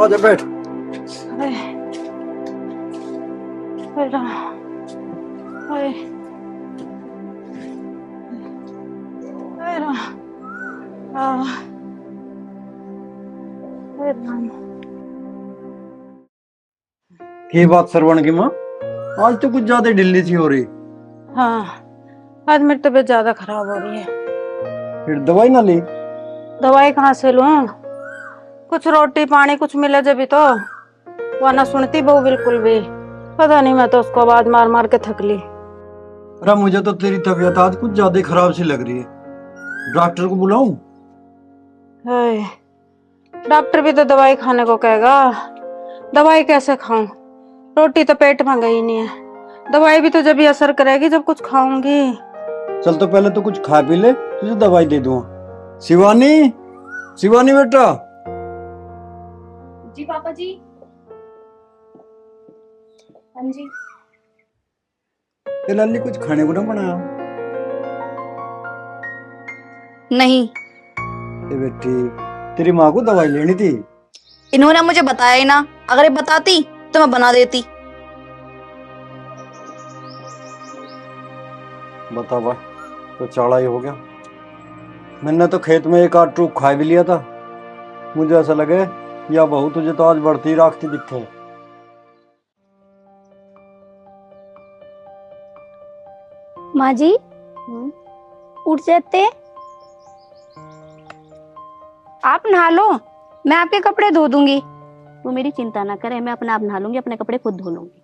Speaker 1: आजा बैठ। की बात श्रवण की माँ, आज तो कुछ ज्यादा ढिल्ली सी हो रही।
Speaker 2: हाँ, आज मेरी तबीयत ज्यादा खराब हो रही है।
Speaker 1: फिर दवाई ना ली?
Speaker 2: दवाई कहाँ से लूं? कुछ रोटी पानी कुछ मिले जब तो, वरना सुनती बहू बिल्कुल भी। पता नहीं, मैं तो उसको आवाज मार मार के थक ली।
Speaker 1: अरे मुझे तो तेरी तबीयत आज कुछ ज्यादा खराब सी लग रही है, डॉक्टर को बुलाऊं?
Speaker 2: डॉक्टर भी तो दवाई खाने को कहेगा, दवाई कैसे खाऊं? रोटी तो पेट में गई नहीं है, दवाई भी तो जब ही असर करेगी जब कुछ खाऊंगी।
Speaker 1: चल तो पहले तो कुछ खा पी ले, तुझे दवाई दे दूंगा। शिवानी, शिवानी बेटा।
Speaker 5: जी पापा जी। हाँ जी।
Speaker 1: ये लाली कुछ खाने को ना बनाया?
Speaker 5: नहीं,
Speaker 1: ए बेटी, तेरी माँ को दवाई लेनी थी।
Speaker 5: इन्होंने मुझे बताया ही ना, अगर ये बताती तो मैं बना देती।
Speaker 1: बता भाई, तो चाड़ा ही हो गया। मैंने तो खेत में एक आध ट्रूप खा भी लिया था। मुझे ऐसा लगे या बहू तुझे तो आज बढ़ती राखती दिखे।
Speaker 6: माँ जी उठ जाते, आप नहा लो, मैं आपके कपड़े धो दूंगी।
Speaker 5: तू मेरी चिंता ना करे, मैं अपने आप नहा लूंगी, अपने कपड़े खुद धो लूंगी।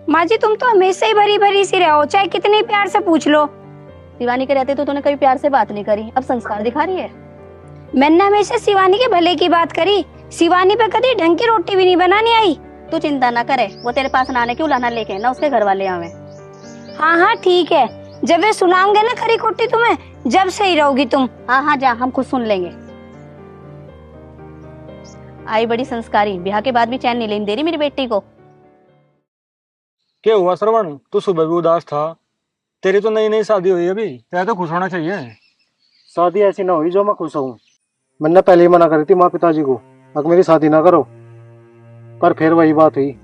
Speaker 6: माँ जी तुम तो हमेशा ही भरी भरी सी रहो, चाहे कितने प्यार से पूछ लो।
Speaker 5: शिवानी के रहते तो तूने कभी प्यार से बात नहीं करी, अब संस्कार दिखा रही है।
Speaker 6: मैंने हमेशा शिवानी के भले की बात करी, शिवानी पे कभी ढंग की रोटी भी नहीं बनानी आई।
Speaker 5: तू चिंता ना करे, वो तेरे पास ना आने क्यों लाना लेके, ना उसके घर वाले आवे।
Speaker 6: हाँ हाँ ठीक है, जब वे सुनाऊंगे ना खरी खोटी तुम्हें, जब सही रहोगी तुम।
Speaker 5: हाँ हाँ जा, हम खुद सुन लेंगे। आई बड़ी संस्कारी, ब्याह के बाद भी चैन नहीं लेने दे रही मेरी बेटी को।
Speaker 3: क्या हुआ श्रवण, तू सुबह भी उदास था। तेरी तो नई नई शादी हुई अभी, तेरा तो खुश होना चाहिए।
Speaker 7: शादी ऐसी ना हुई जो मैं खुश हूँ। मैंने पहले ही मना करी थी माँ पिताजी को, अब मेरी शादी ना करो, पर फिर वही बात हुई।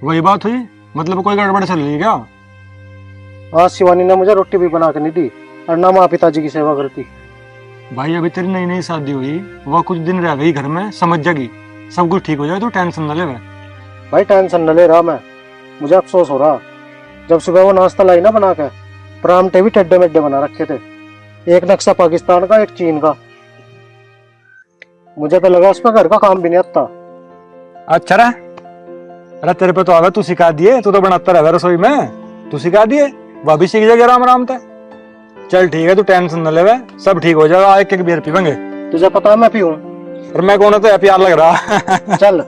Speaker 3: वही बात हुई? मतलब कोई गड़बड़ चल रही है क्या?
Speaker 7: आज शिवानी ने मुझे रोटी भी बना के नहीं दी और ना माँ पिताजी की सेवा करती।
Speaker 3: भाई अभी तेरी नई नई शादी हुई, वह कुछ दिन रह गई घर में, समझ जाएगी, सब कुछ ठीक हो जाए, तू टेंशन न ले।
Speaker 7: भाई टेंशन न ले रहा मैं, मुझे अफसोस हो रहा। जब सुबह वो नाश्ता लाई ना बना के, परांठे भी टेढ़े मेढ़े बना रखे थे, एक नक्शा पाकिस्तान का, एक चीन का। मुझे तो लगा उस पर घर का काम भी नहीं आता।
Speaker 3: अच्छा रे, अरे तेरे पे तो आवे, तू सिखा दिए, तू तो बनाता रहा रसोई में, तू सिखा दिए, वह भी सीख जाएगी आराम आराम से। चल ठीक है, तू टेंशन न ले, सब ठीक हो जाएगा, एक एक बियर पीवेंगे।
Speaker 7: तुझे पता है मैं पीऊं?
Speaker 3: और मैं कौन है तो प्यार लग रहा।
Speaker 7: चल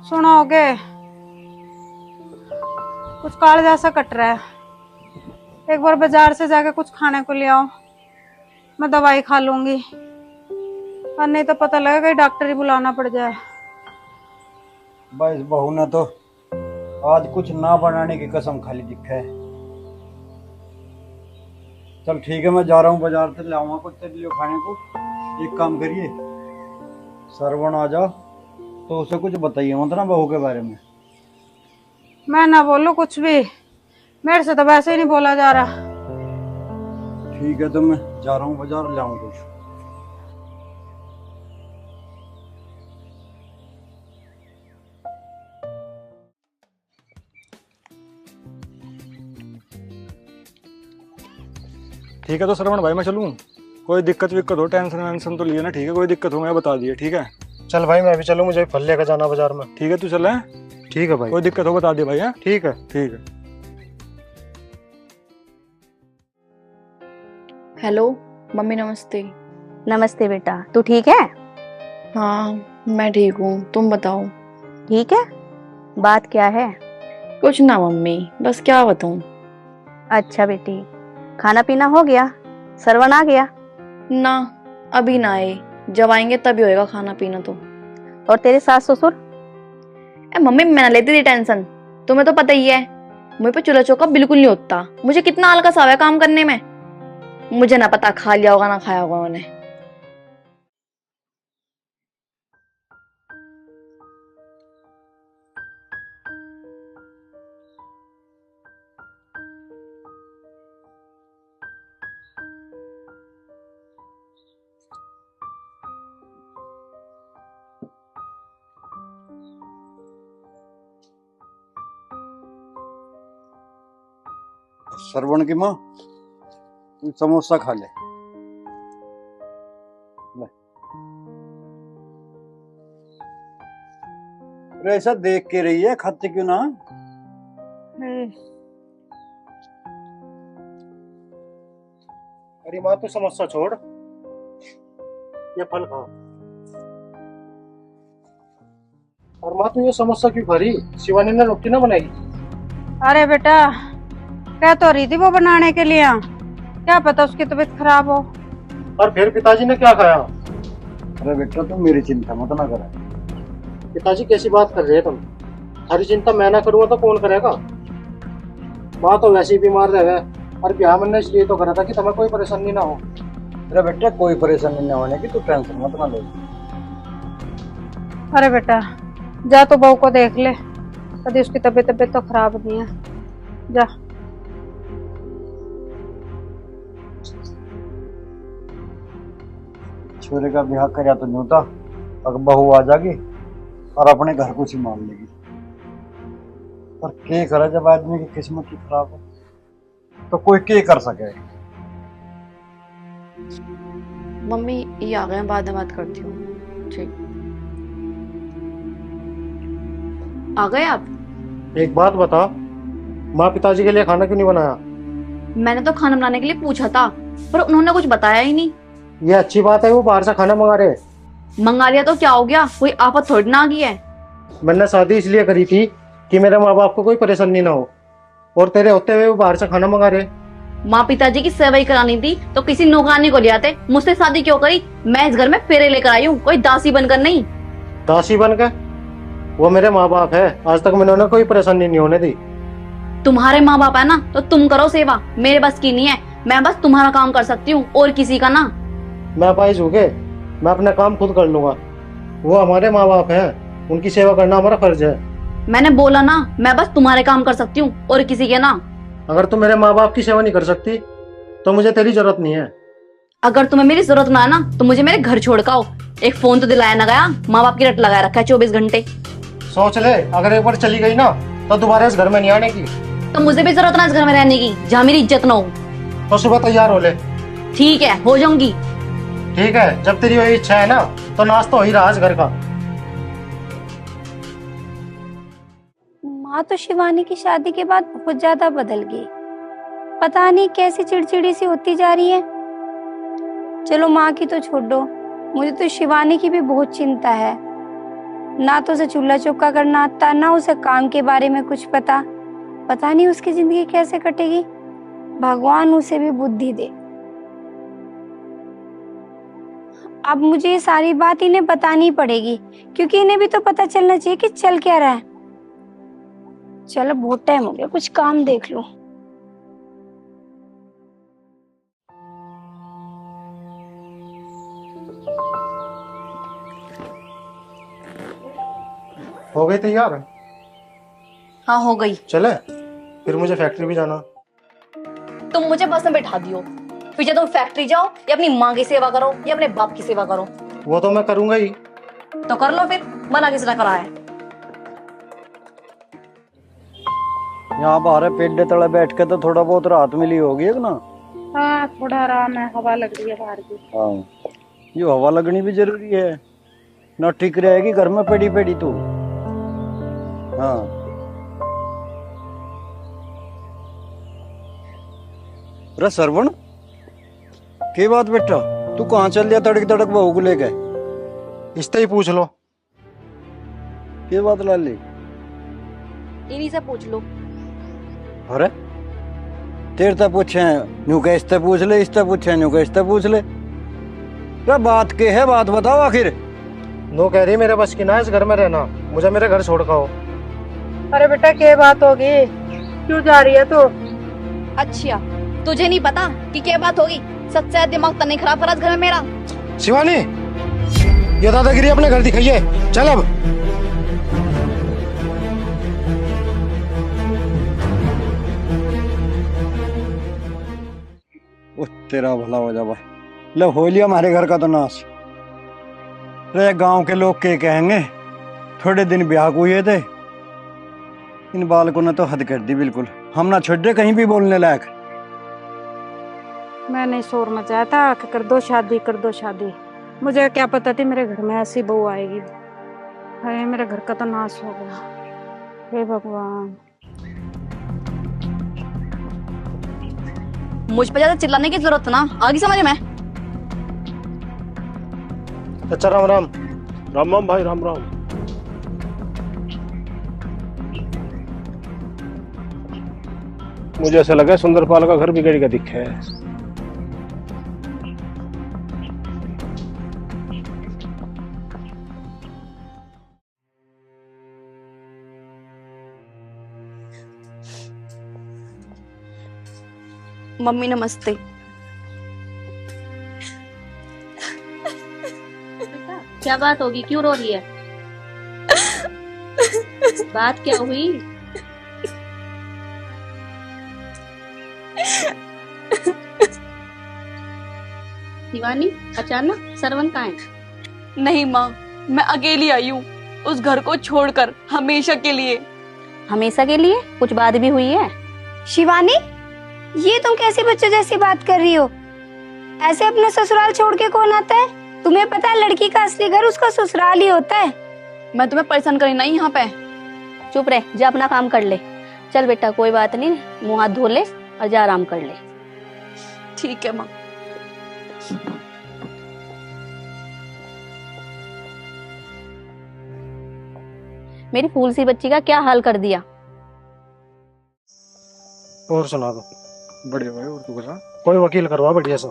Speaker 2: सुनोगे, कुछ काल जैसा कट रहा है। एक बार बाजार से जाके कुछ खाने को ले आओ, मैं दवाई खा लूंगी, और नहीं तो पता लगेगा कि डॉक्टर ही बुलाना पड़ जाए।
Speaker 1: भाई इस बहू ने तो आज कुछ ना बनाने की कसम खाली दिखा है। चल ठीक है, मैं जा रहा हूँ बाजार से, लाऊंगा कुछ तेरे लिए खाने को। एक काम करिए, सरवण आ जा तो उसे कुछ बताइए मत ना बहू के बारे में।
Speaker 2: मैं ना बोलूं कुछ भी, मेरे से तो वैसे ही नहीं बोला जा रहा।
Speaker 1: ठीक है, तो मैं जा रहा हूँ बाजार, लाऊं कुछ।
Speaker 3: ठीक है तो श्रवण भाई मैं चलूं, कोई दिक्कत विक्कत हो, टेंशन वेंशन तो लिए ना, ठीक है, कोई दिक्कत हो मैं बता दिए, ठीक है।
Speaker 7: चल भाई मैं भी चलूं, मुझे फल लेकर जाना बाजार में।
Speaker 3: ठीक है तू चल,
Speaker 7: ठीक है भाई।
Speaker 3: कोई दिक्कत हो बता दे भाई। हाँ
Speaker 7: ठीक है।
Speaker 3: ठीक है।
Speaker 9: हेलो मम्मी, नमस्ते।
Speaker 5: नमस्ते बेटा, तू ठीक है?
Speaker 9: हाँ मैं ठीक हूँ, तुम बताओ।
Speaker 5: ठीक है, बात क्या है?
Speaker 9: कुछ ना मम्मी, बस क्या बताऊँ।
Speaker 5: अच्छा बेटी, खाना पीना हो गया? सरवण आ गया?
Speaker 9: ना अभी ना आए, जब आएंगे तभी होएगा खाना पीना तो।
Speaker 5: और तेरे सास ससुर?
Speaker 9: मम्मी मैं ना लेती थी टेंशन, तुम्हें तो पता ही है मुझे पे चूल्हा चौका बिल्कुल नहीं होता, मुझे कितना आलस आवे काम करने में। मुझे ना पता खा लिया होगा ना खाया होगा उन्हें।
Speaker 1: सरवण की माँ, तू समोसा खा ले। अरे ऐसा देख के रही है, खाते क्यों ना?
Speaker 7: अरे माँ तू समोसा छोड़, ये फल खा। और माँ तू ये समस्या क्यों भरी? शिवानी ने रोटी ना बनाई?
Speaker 2: अरे बेटा, क्या तो रही थी वो बनाने के लिए, क्या पता उसकी तबीयत खराब हो।
Speaker 7: और फिर पिताजी ने क्या खाया?
Speaker 1: अरे बेटा तुम मेरी चिंता मत ना करा।
Speaker 7: पिताजी कैसी बात कर रहे हैं तुम? सारी चिंता मैं ना करूँगा तो कौन करेगा? माँ तो वैसे ही बीमार रहे और ब्याह मैंने इसलिए तो करा था कि तुम्हें कोई परेशानी ना हो।
Speaker 1: अरे बेटा कोई परेशानी न होने की तू टेंशन मत ना ले।
Speaker 2: अरे बेटा जा तो बहू को देख ले, कभी उसकी तबीयत तो खराब नहीं है, जा।
Speaker 1: छोरे का ब्याह करया तो नहीं होता, अब बहू आ जाएगी और अपने घर को संभाल लेगी। पर क्या करे जब आदमी की किस्मत ही खराब हो तो कोई क्या कर सके।
Speaker 9: मम्मी ये आ गए हैं, बाद में बात करती हूँ। ठीक, आ गए आप?
Speaker 7: एक बात बता, माँ पिताजी के लिए खाना क्यों नहीं बनाया?
Speaker 9: मैंने तो खाना बनाने के लिए पूछा था, पर उन्होंने कुछ बताया ही नहीं।
Speaker 7: ये अच्छी बात है वो बाहर से खाना मंगा रहे।
Speaker 9: मंगा लिया तो क्या हो गया, कोई आफत थोड़ी ना आ गई है।
Speaker 7: मैंने शादी इसलिए करी थी कि मेरे माँ बाप को कोई परेशानी ना हो, और तेरे होते हुए वो बाहर से खाना मंगा रहे।
Speaker 9: माँ पिताजी की सेवा ही करानी थी तो किसी नौकरानी को ले आते। मुझसे शादी क्यों करी? मैं इस घर में फेरे लेकर आई हूँ, कोई दासी बनकर नहीं।
Speaker 7: दासी बन के? वो मेरे माँ बाप है, आज तक मैंने उन्हें कोई परेशानी नहीं होने दी।
Speaker 9: तुम्हारे माँ बाप है ना तो तुम करो सेवा, मेरे बस की नहीं है। मैं बस तुम्हारा काम कर सकती हूँ और किसी का ना।
Speaker 7: मैं पाइज हो गए, मैं अपना काम खुद कर लूंगा। वो हमारे माँ बाप हैं, उनकी सेवा करना हमारा फर्ज है।
Speaker 9: मैंने बोला ना, मैं बस तुम्हारे काम कर सकती हूँ और किसी के ना।
Speaker 7: अगर तुम मेरे माँ बाप की सेवा नहीं कर सकती तो मुझे तेरी जरूरत नहीं है।
Speaker 9: अगर तुम्हें मेरी जरूरत ना है ना तो मुझे मेरे घर छोड़ कर आओ। एक फोन तो दिलाया ना गया, माँ बाप की रट लगाए रखा है 24 घंटे।
Speaker 7: सोच ले, अगर एक बार चली गई ना तो दोबारा इस घर में नहीं आने की।
Speaker 9: तो मुझे भी जरूरत ना इस घर में रहने की, जहाँ मेरी इज्जत ना हो।
Speaker 7: तो सुबह तैयार हो ले।
Speaker 9: ठीक है, हो जाऊंगी।
Speaker 7: ठीक है, जब तेरी वही इच्छा है ना तो नाश्ता हो ही रहा है घर का।
Speaker 6: माँ तो शिवानी की शादी के बाद बहुत ज्यादा बदल गई, पता नहीं कैसी चिड़चिड़ी सी होती जा रही है। चलो माँ की तो छोड़ दो, मुझे तो शिवानी की भी बहुत चिंता है। ना तो उसे चूल्हा चौका करना आता, ना उसे काम के बारे में कुछ पता नहीं उसकी जिंदगी कैसे कटेगी। भगवान उसे भी बुद्धि दे। अब मुझे ये सारी बात इन्हें बतानी पड़ेगी, क्योंकि इन्हें भी तो पता चलना चाहिए कि चल क्या रहा है। चलो बहुत टाइम हो गया, कुछ काम देख लो।
Speaker 7: हो गई तैयार?
Speaker 9: हाँ हो गई।
Speaker 7: चले फिर, मुझे फैक्ट्री भी जाना।
Speaker 9: तुम मुझे बस में बैठा दियो, फिर जब तुम फैक्ट्री जाओ या अपनी माँ की सेवा करो या अपने बाप की सेवा करो।
Speaker 7: वो तो मैं करूंगा ही।
Speaker 9: तो कर लो फिर, मना किसने करा है?
Speaker 1: यहाँ बाहर पेड़ तले बैठ के तो थोड़ा बहुत राहत मिली होगी है ना?
Speaker 2: हाँ थोड़ा आराम है, हवा लग रही है बाहर की।
Speaker 1: हाँ, ये हवा लगनी भी जरूरी है ना, ठीक रहेगी घर में पेड़ी पेड़ी तो। हाँ अरे सरवण, के बात बेटा, तू कहाँ चल दिया तड़क तड़क बहू को लेके?
Speaker 7: इससे ही पूछ लो।
Speaker 1: के बात लाली?
Speaker 9: इन्हीं से पूछ लो।
Speaker 1: अरे तेरे से पूछे न्यू के इससे पूछ ले, इससे पूछे न्यू के इससे पूछ ले। क्या बात के है, बात बताओ आखिर।
Speaker 7: नो कह रही मेरे बस की ना इस घर में रहना, मुझे मेरे घर छोड़ आओ।
Speaker 2: अरे बेटा क्या बात होगी, क्यों जा रही है तू?
Speaker 9: अच्छा तुझे नहीं पता कि क्या बात होगी? सच्चा दिमाग तो नहीं खराब करा इस घर में मेरा।
Speaker 7: शिवानी, ये दादागिरी अपने घर दिखाइए, चल अब।
Speaker 1: तेरा भला हो जा भाई, ले हो लिया हमारे घर का तो नाश। रे गांव के लोग क्या कहेंगे, थोड़े दिन ब्याह हुए थे, इन बालकों ने तो हद कर दी बिल्कुल। हम ना छोड़ दे कहीं भी बोलने लायक।
Speaker 2: मैंने शोर मचाया था कि कर दो शादी, कर दो शादी। मुझे क्या पता थी मेरे घर में ऐसी बहू आएगी। अरे मेरे घर का तो नाश हो गया, हे भगवान।
Speaker 9: मुझ पर ज्यादा चिल्लाने की जरूरत ना, आगे समझ में।
Speaker 7: अच्छा राम राम।
Speaker 4: राम राम भाई, राम राम। मुझे ऐसा लगा सुंदरपाल का घर बिगड़ का दिखा है।
Speaker 9: मम्मी नमस्ते।
Speaker 5: क्या बात होगी, क्यों रो रही है? बात क्या हुई? शिवानी, अचानक सरवन कहाँ है?
Speaker 9: नहीं माँ, मैं अकेली आई हूँ उस घर को छोड़कर, हमेशा के लिए।
Speaker 5: हमेशा के लिए? कुछ बात भी हुई है?
Speaker 6: शिवानी, ये तुम कैसी बच्चों जैसी बात कर रही हो? ऐसे अपना ससुराल छोड़ के कौन आता है? तुम्हें पता है लड़की का असली घर उसका ससुराल ही होता है।
Speaker 9: मैं तुम्हें परेशान करी नहीं यहाँ पे।
Speaker 5: चुप रहे, जा अपना काम कर ले। चल बेटा, कोई बात नहीं, मुंह हाथ धो ले और जा आराम कर ले।
Speaker 9: ठीक है माँ।
Speaker 5: मेरी फूल सी बच्ची का क्या हाल कर दिया।
Speaker 7: और सुना दो।
Speaker 3: बढ़िया भाई, और तू बता।
Speaker 7: कोई वकील करवा बढ़िया सा।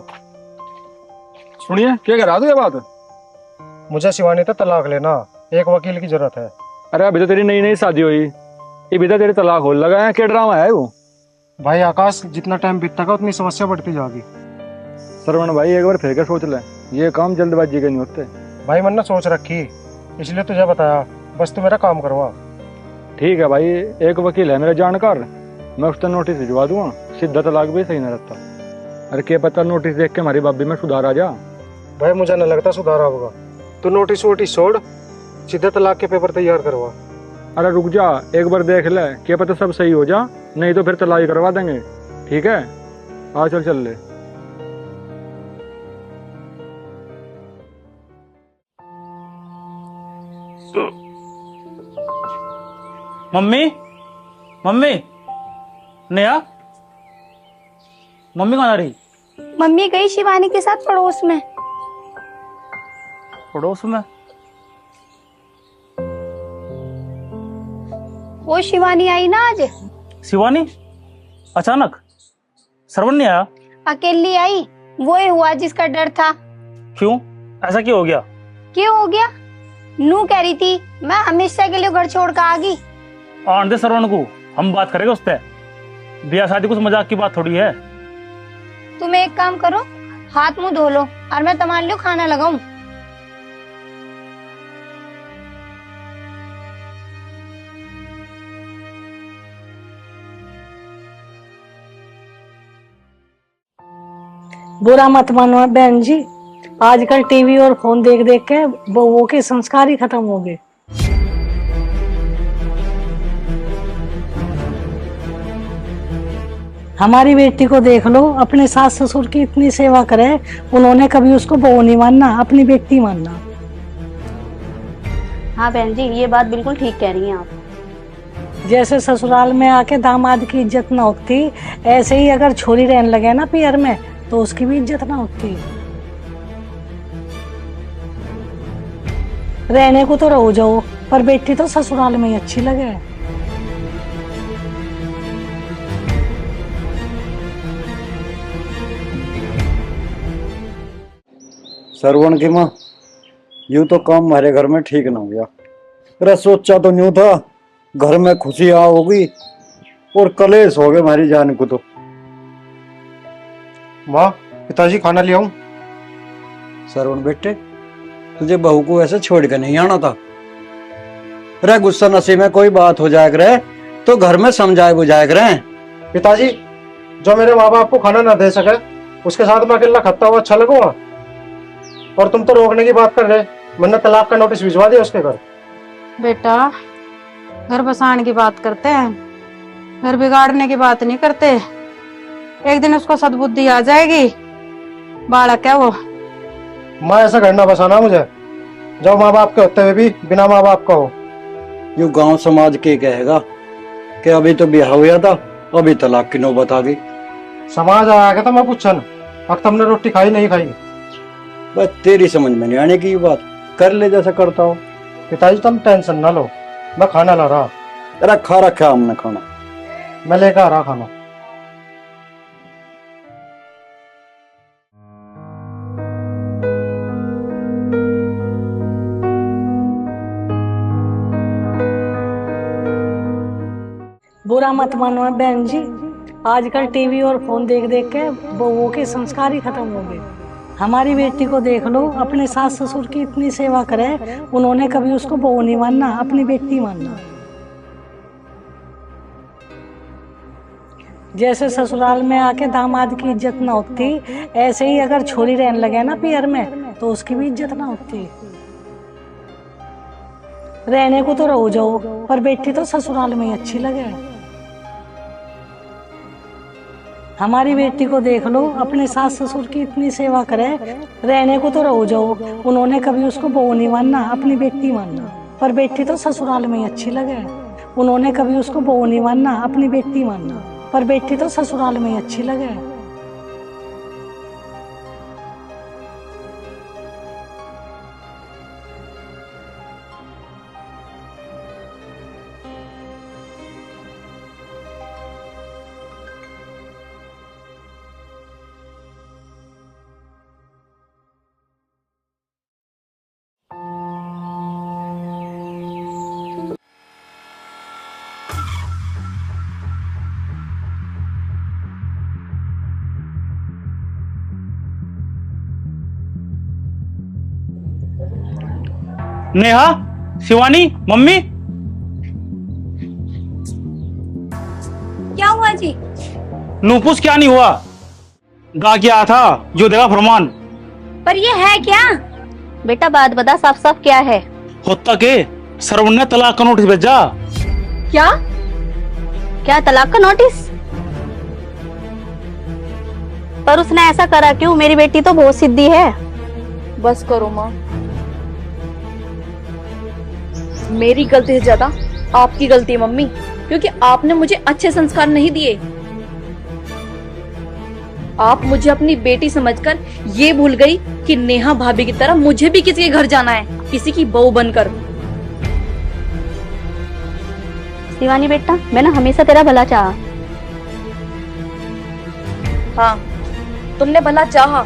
Speaker 3: सुनिए, क्या कह रहा तू ये बात?
Speaker 7: मुझे शिवानी तो तलाक लेना, एक वकील की जरूरत है।
Speaker 3: अरे अभी तो तेरी नई नई शादी हुई, ये भी तो तेरे तलाक हो लगा है। क्या ड्रामा है वो?
Speaker 7: भाई आकाश, जितना टाइम बीतता है उतनी समस्या बढ़ती जाएगी।
Speaker 3: सरवण भाई, एक बार फिर के सोच ले, ये काम जल्दबाजी के नहीं होते।
Speaker 7: भाई मैंने सोच रखी, इसलिए तुझे बताया, बस तू मेरा काम करवा।
Speaker 3: ठीक है भाई, एक वकील है मेरा जानकार, मैं उसका नोटिस भिजवा दूंगा, सीधा तलाक भी सही ना रहता। अरे क्या पता नोटिस देख के हमारी भाभी में सुधार आ जा।
Speaker 7: भाई मुझे न लगता सुधार होगा, तू नोटिस वोटिस छोड़, सीधे तलाक के पेपर तैयार करवा।
Speaker 3: अरे रुक जा, एक बार देख ले, क्या पता सब सही हो जा, नहीं तो फिर तलाक करवा देंगे। ठीक है, आ चल चल ले।
Speaker 8: मम्मी, मम्मी, नेहा, मम्मी कहाँ जा रही?
Speaker 6: मम्मी गई शिवानी के साथ पड़ोस में।
Speaker 8: पड़ोस में?
Speaker 6: वो शिवानी आई ना आज।
Speaker 8: शिवानी? अचानक? श्रवण नहीं आया?
Speaker 6: अकेली आई, वो ही हुआ जिसका डर था।
Speaker 8: क्यों? ऐसा क्यों हो गया?
Speaker 6: क्यों हो गया? नू कह रही थी मैं हमेशा के लिए घर छोड़ कर आ गई।
Speaker 8: आने दे श्रवण को, हम बात करेंगे उससे। ब्याह शादी कुछ मजाक की बात थोड़ी है।
Speaker 6: तुम एक काम करो, हाथ मुंह धो लो और मैं तुम्हारे लिए खाना लगाऊं।
Speaker 10: बुरा मत मानो बहन जी, आजकल टीवी और फोन देख देख के बहुओं के संस्कार ही खत्म हो गए। हमारी बेटी को देख लो, अपने सास ससुर की इतनी सेवा करे, उन्होंने कभी उसको बहू नहीं मानना, अपनी बेटी मानना।
Speaker 5: हाँ बहन जी, ये बात बिल्कुल ठीक कह रही हैं आप।
Speaker 10: जैसे ससुराल में आके दामाद की इज्जत ना होती, ऐसे ही अगर छोरी रहने लगे ना पियर में, तो उसकी भी इज्जत ना होती। रहने को तो रहो जाओ, पर बेटी तो ससुराल में ही अच्छी लगे।
Speaker 1: सरवण की माँ, यूं तो काम हमारे घर में ठीक ना हो गया। अरे सोचा तो यूं था घर में खुशियां होगी और कलेश हो गए हमारी जान को। तो
Speaker 7: माँ, पिताजी खाना ले आऊं?
Speaker 1: सरवण बेटे, तुझे बहू को ऐसे छोड़ के नहीं आना था। अरे गुस्सा नशे में कोई बात हो जाए करे तो घर में समझाए बुझाए करे।
Speaker 7: पिताजी, जो मेरे माँ बाप को खाना ना दे सके उसके साथ मैं अकेला खाता हुआ अच्छा लगूंगा? और तुम तो रोकने की बात कर रहे, मैंने तलाक का नोटिस भिजवा दिया उसके घर।
Speaker 2: बेटा, घर बसाने की बात करते हैं, घर बिगाड़ने की बात नहीं करते। एक दिन उसको सद्बुद्धि आ जाएगी, बालक है वो।
Speaker 7: माँ, ऐसा घर ना बसाना मुझे, जो माँ बाप के होते हुए भी बिना माँ बाप का हो।
Speaker 1: यूं गांव समाज के कहेगा कि अभी तो ब्याह हुआ था, अभी तलाक की नौबत आ गई।
Speaker 7: समाज आया गया था मैं पूछन, अब तुमने रोटी खाई नहीं खाई?
Speaker 1: बस तेरी समझ में नहीं आने की बात, कर ले जैसा करता हो।
Speaker 7: पिताजी तुम टेंशन ना लो, मैं खाना ला रहा।
Speaker 1: तेरा खा रखा हमने खाना।
Speaker 7: मैं लेकर आ रहा खाना।
Speaker 10: बुरा मत मानो बहन जी, आजकल टीवी और फोन देख देख के बहुओं के संस्कार ही खत्म हो गए। हमारी बेटी को देख लो, अपने सास ससुर की इतनी सेवा करे, उन्होंने कभी उसको बहू नहीं मानना, अपनी बेटी मानना। जैसे ससुराल में आके दामाद की इज्जत ना होती, ऐसे ही अगर छोरी रहने लगे ना पियर में तो उसकी भी इज्जत ना होती। रहने को तो रहो जाओ, पर बेटी तो ससुराल में ही अच्छी लगे। हमारी बेटी को देख लो, अपने सास ससुर की इतनी सेवा करे, रहने को तो रहो जाओ, उन्होंने कभी उसको बहू नहीं मानना, अपनी बेटी मानना। पर बेटी तो ससुराल में ही अच्छी लगे, उन्होंने कभी उसको बहू नहीं मानना, अपनी बेटी मानना। पर बेटी तो ससुराल में ही अच्छी लगे।
Speaker 8: नेहा, शिवानी, मम्मी,
Speaker 6: क्या हुआ जी?
Speaker 8: नूपुस क्या नहीं हुआ, गा क्या था जो देगा फरमान।
Speaker 6: पर ये है क्या?
Speaker 5: बेटा बात बता साफ साफ क्या है?
Speaker 8: होता के सरवण ने तलाक का नोटिस भेजा।
Speaker 5: क्या क्या तलाक का नोटिस? पर उसने ऐसा करा क्यों? मेरी बेटी तो बहुत सिद्धि है।
Speaker 9: बस करो माँ, मेरी गलती से ज्यादा आपकी गलती है मम्मी, क्योंकि आपने मुझे अच्छे संस्कार नहीं दिए। आप मुझे अपनी बेटी समझकर ये भूल गई कि नेहा भाभी की तरह मुझे भी किसी के घर जाना है, किसी की बहू बनकर।
Speaker 5: शिवानी बेटा, मैंने हमेशा तेरा भला चाहा।
Speaker 9: हाँ, तुमने भला चाहा,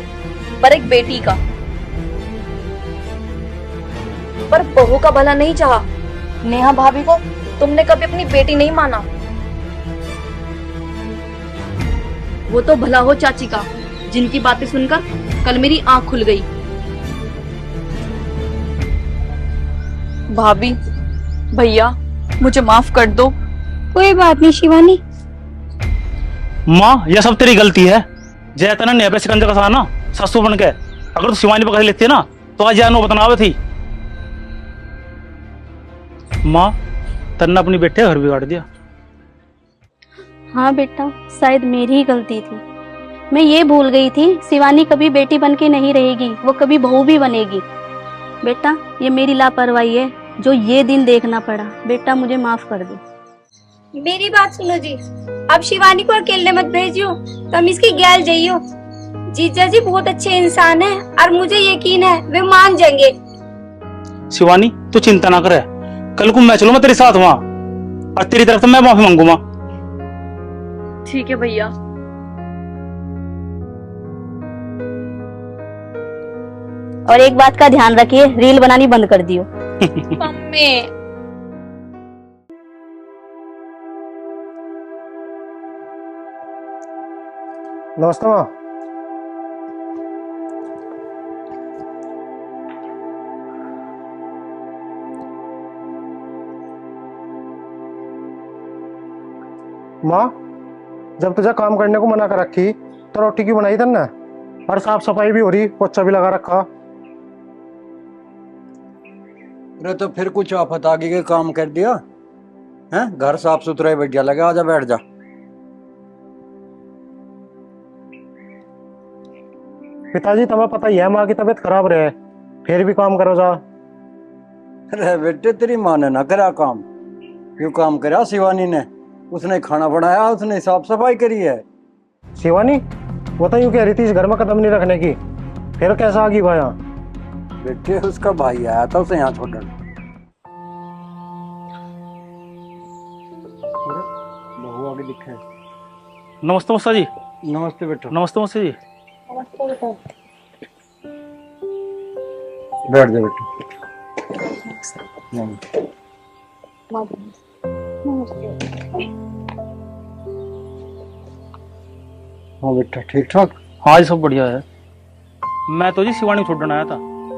Speaker 9: पर एक बेटी का, पर बहू का भला नहीं चाहा। नेहा भाभी को तुमने कभी अपनी बेटी नहीं माना। वो तो भला हो चाची का, जिनकी बातें सुनकर कल मेरी आंख खुल गई। भाभी, भैया, मुझे माफ कर दो।
Speaker 6: कोई बात नहीं शिवानी।
Speaker 8: माँ, यह सब तेरी गलती है। जैतना ने पे सिकंजा का ना ससु बन के, अगर तू शिवानी पकड़ लेती ना तो आज जानो बतनावे थी। माँ, तन्ने अपनी बेटे घर बिगाड़ दिया।
Speaker 5: हाँ बेटा, शायद मेरी ही गलती थी। मैं ये भूल गई थी शिवानी कभी बेटी बन के नहीं रहेगी, वो कभी बहू भी बनेगी। बेटा, ये मेरी लापरवाही है जो ये दिन देखना पड़ा। बेटा मुझे माफ कर दे।
Speaker 6: मेरी बात सुनो जी, अब शिवानी को अकेले मत भेजियो, तुम इसकी गैल जाइयो। जीजा जी बहुत अच्छे इंसान है और मुझे यकीन है वे मान जाएंगे।
Speaker 8: शिवानी, तू चिंता ना करे, कल को मैं चलूंगा तेरे साथ वहां, और तेरी तरफ से मैं माफी मांगूंगा।
Speaker 9: ठीक है भैया।
Speaker 5: और एक बात का ध्यान रखिए, रील बनानी बंद कर दियो।
Speaker 9: मम्मी,
Speaker 7: नमस्ते माँ। माँ, जब तुझे काम करने को मना कर रखी तो रोटी क्यों बनाई तन्ने? और साफ सफाई भी हो रही, पोछा भी लगा रखा।
Speaker 1: अरे तो फिर कुछ आफत आगे के काम कर दिया है? घर साफ सुथरा ही बढ़िया लगा, आजा बैठ जा।
Speaker 7: पिताजी, तुम्हें पता ही है माँ की तबीयत खराब रहे, फिर भी काम करो जा।
Speaker 1: अरे बेटे, तेरी माँ ने ना करा काम, क्यों काम करा? शिवानी ने, उसने खाना बनाया, उसने साफ सफाई करी है।
Speaker 7: शिवानी, वो तो यूं कह रही थी इस घर में कदम नहीं रखने की, फिर कैसा आ गई भाया?
Speaker 1: बेटे, उसका भाई आया था उसे यहाँ छोड़ने। बहू आगे दिखे।
Speaker 8: नमस्ते मौसा जी।
Speaker 1: नमस्ते बेटा।
Speaker 8: नमस्ते मौसा जी।
Speaker 1: बैठ जा बेटा।
Speaker 6: नमस्ते।
Speaker 1: हाँ बेटा ठीक ठाक।
Speaker 8: हाँ जी सब बढ़िया है। मैं तो जी शिवानी छोड़ने आया था।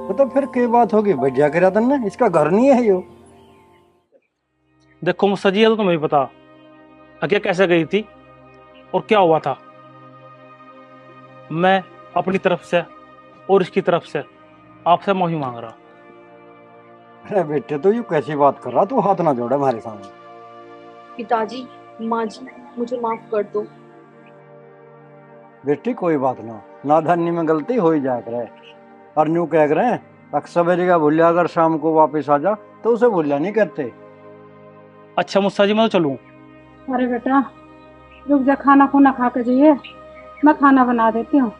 Speaker 1: तो फिर क्या बात होगी, बढ़िया करा तन्ने, इसका घर नहीं है यो।
Speaker 8: देखो मुझसे जी, ये तो तुम्हें भी पता आगे कैसे गई थी और क्या हुआ था। मैं अपनी तरफ से और इसकी तरफ से आपसे माफी मांग रहा।
Speaker 1: अरे बेटे तो यू कैसी बात कर रहा, तू हाथ ना जोड़े हमारे सामने।
Speaker 9: पिताजी, माँ जी, मुझे माफ कर दो।
Speaker 1: बेटी कोई बात ना, नादानी में गलती हो ही जाया करे। और न्यू कह रहे हैं अक्सर का भूलिया अगर शाम को वापस आ जा तो उसे भूलिया नहीं कहते।
Speaker 8: अच्छा मुस्सा जी मैं तो चलूँ?
Speaker 2: अरे बेटा रुक जा, खाना खुना खा के जाइए, मैं खाना बना देती हूँ।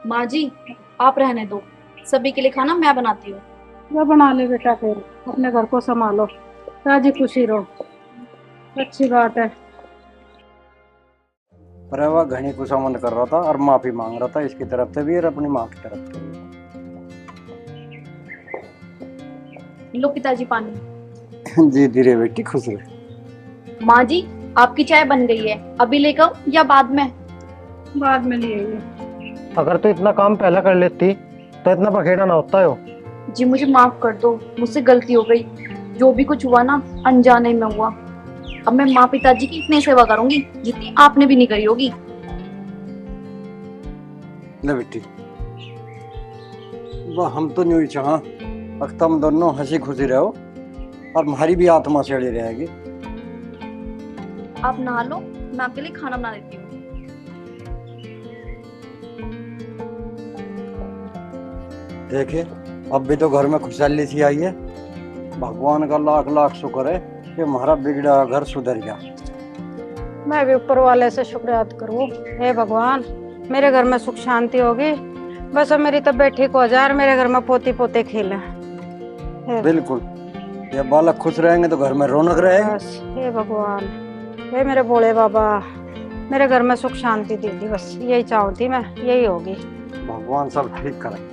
Speaker 9: माँ जी आप रहने दो, सभी के लिए खाना मैं बनाती हूँ।
Speaker 2: या बना ले बेटा, फिर अपने घर को संभालो, राजी खुशी रहो, अच्छी बात है।
Speaker 1: पर वह घनी खुशामंद कर रहा था और माफी मांग रहा था इसकी तरफ से भी और अपनी माँ की तरफ से भी।
Speaker 9: लो पिताजी पानी।
Speaker 1: जी धीरे बेटी, खुश रहे।
Speaker 9: माँ जी आपकी चाय बन गई है, अभी लेकर आऊं या बाद में?
Speaker 2: बाद में ले आइए।
Speaker 7: अगर तू इतना काम पहले कर लेती तो इतना पखेड़ा ना होता हो।
Speaker 9: जी मुझे माफ कर दो, मुझसे गलती हो गई। जो भी कुछ हुआ ना अनजाने में हुआ। अब मैं माँ पिताजी की इतनी सेवा करूंगी जितनी आपने भी नहीं करी होगी।
Speaker 1: ले बेटी, वह हम तो नहीं चाह, तुम दोनों हंसी खुशी रहो और हमारी भी आत्मा चढ़ी रहेगी।
Speaker 9: आप नहा लो, मैं आपके लिए खाना बना देती हूँ।
Speaker 1: देखिए अब भी तो घर में खुशहाली सी आई है। भगवान का लाख लाख शुक्र है कि हमारा बिगड़ा घर सुधर गया।
Speaker 2: मैं भी ऊपर वाले से शुक्रियाद करूँ, हे भगवान मेरे घर में सुख शांति होगी, बस अब मेरी तबीयत ठीक हो जाए और मेरे घर में पोती पोते खेले।
Speaker 1: बिल्कुल, ये बालक खुश रहेंगे तो घर में रौनक रहेगी।
Speaker 2: बस हे भगवान, हे मेरे भोले बाबा, मेरे घर में सुख शांति दे दी, बस यही चाहती मैं, यही होगी।
Speaker 1: भगवान सब ठीक करे।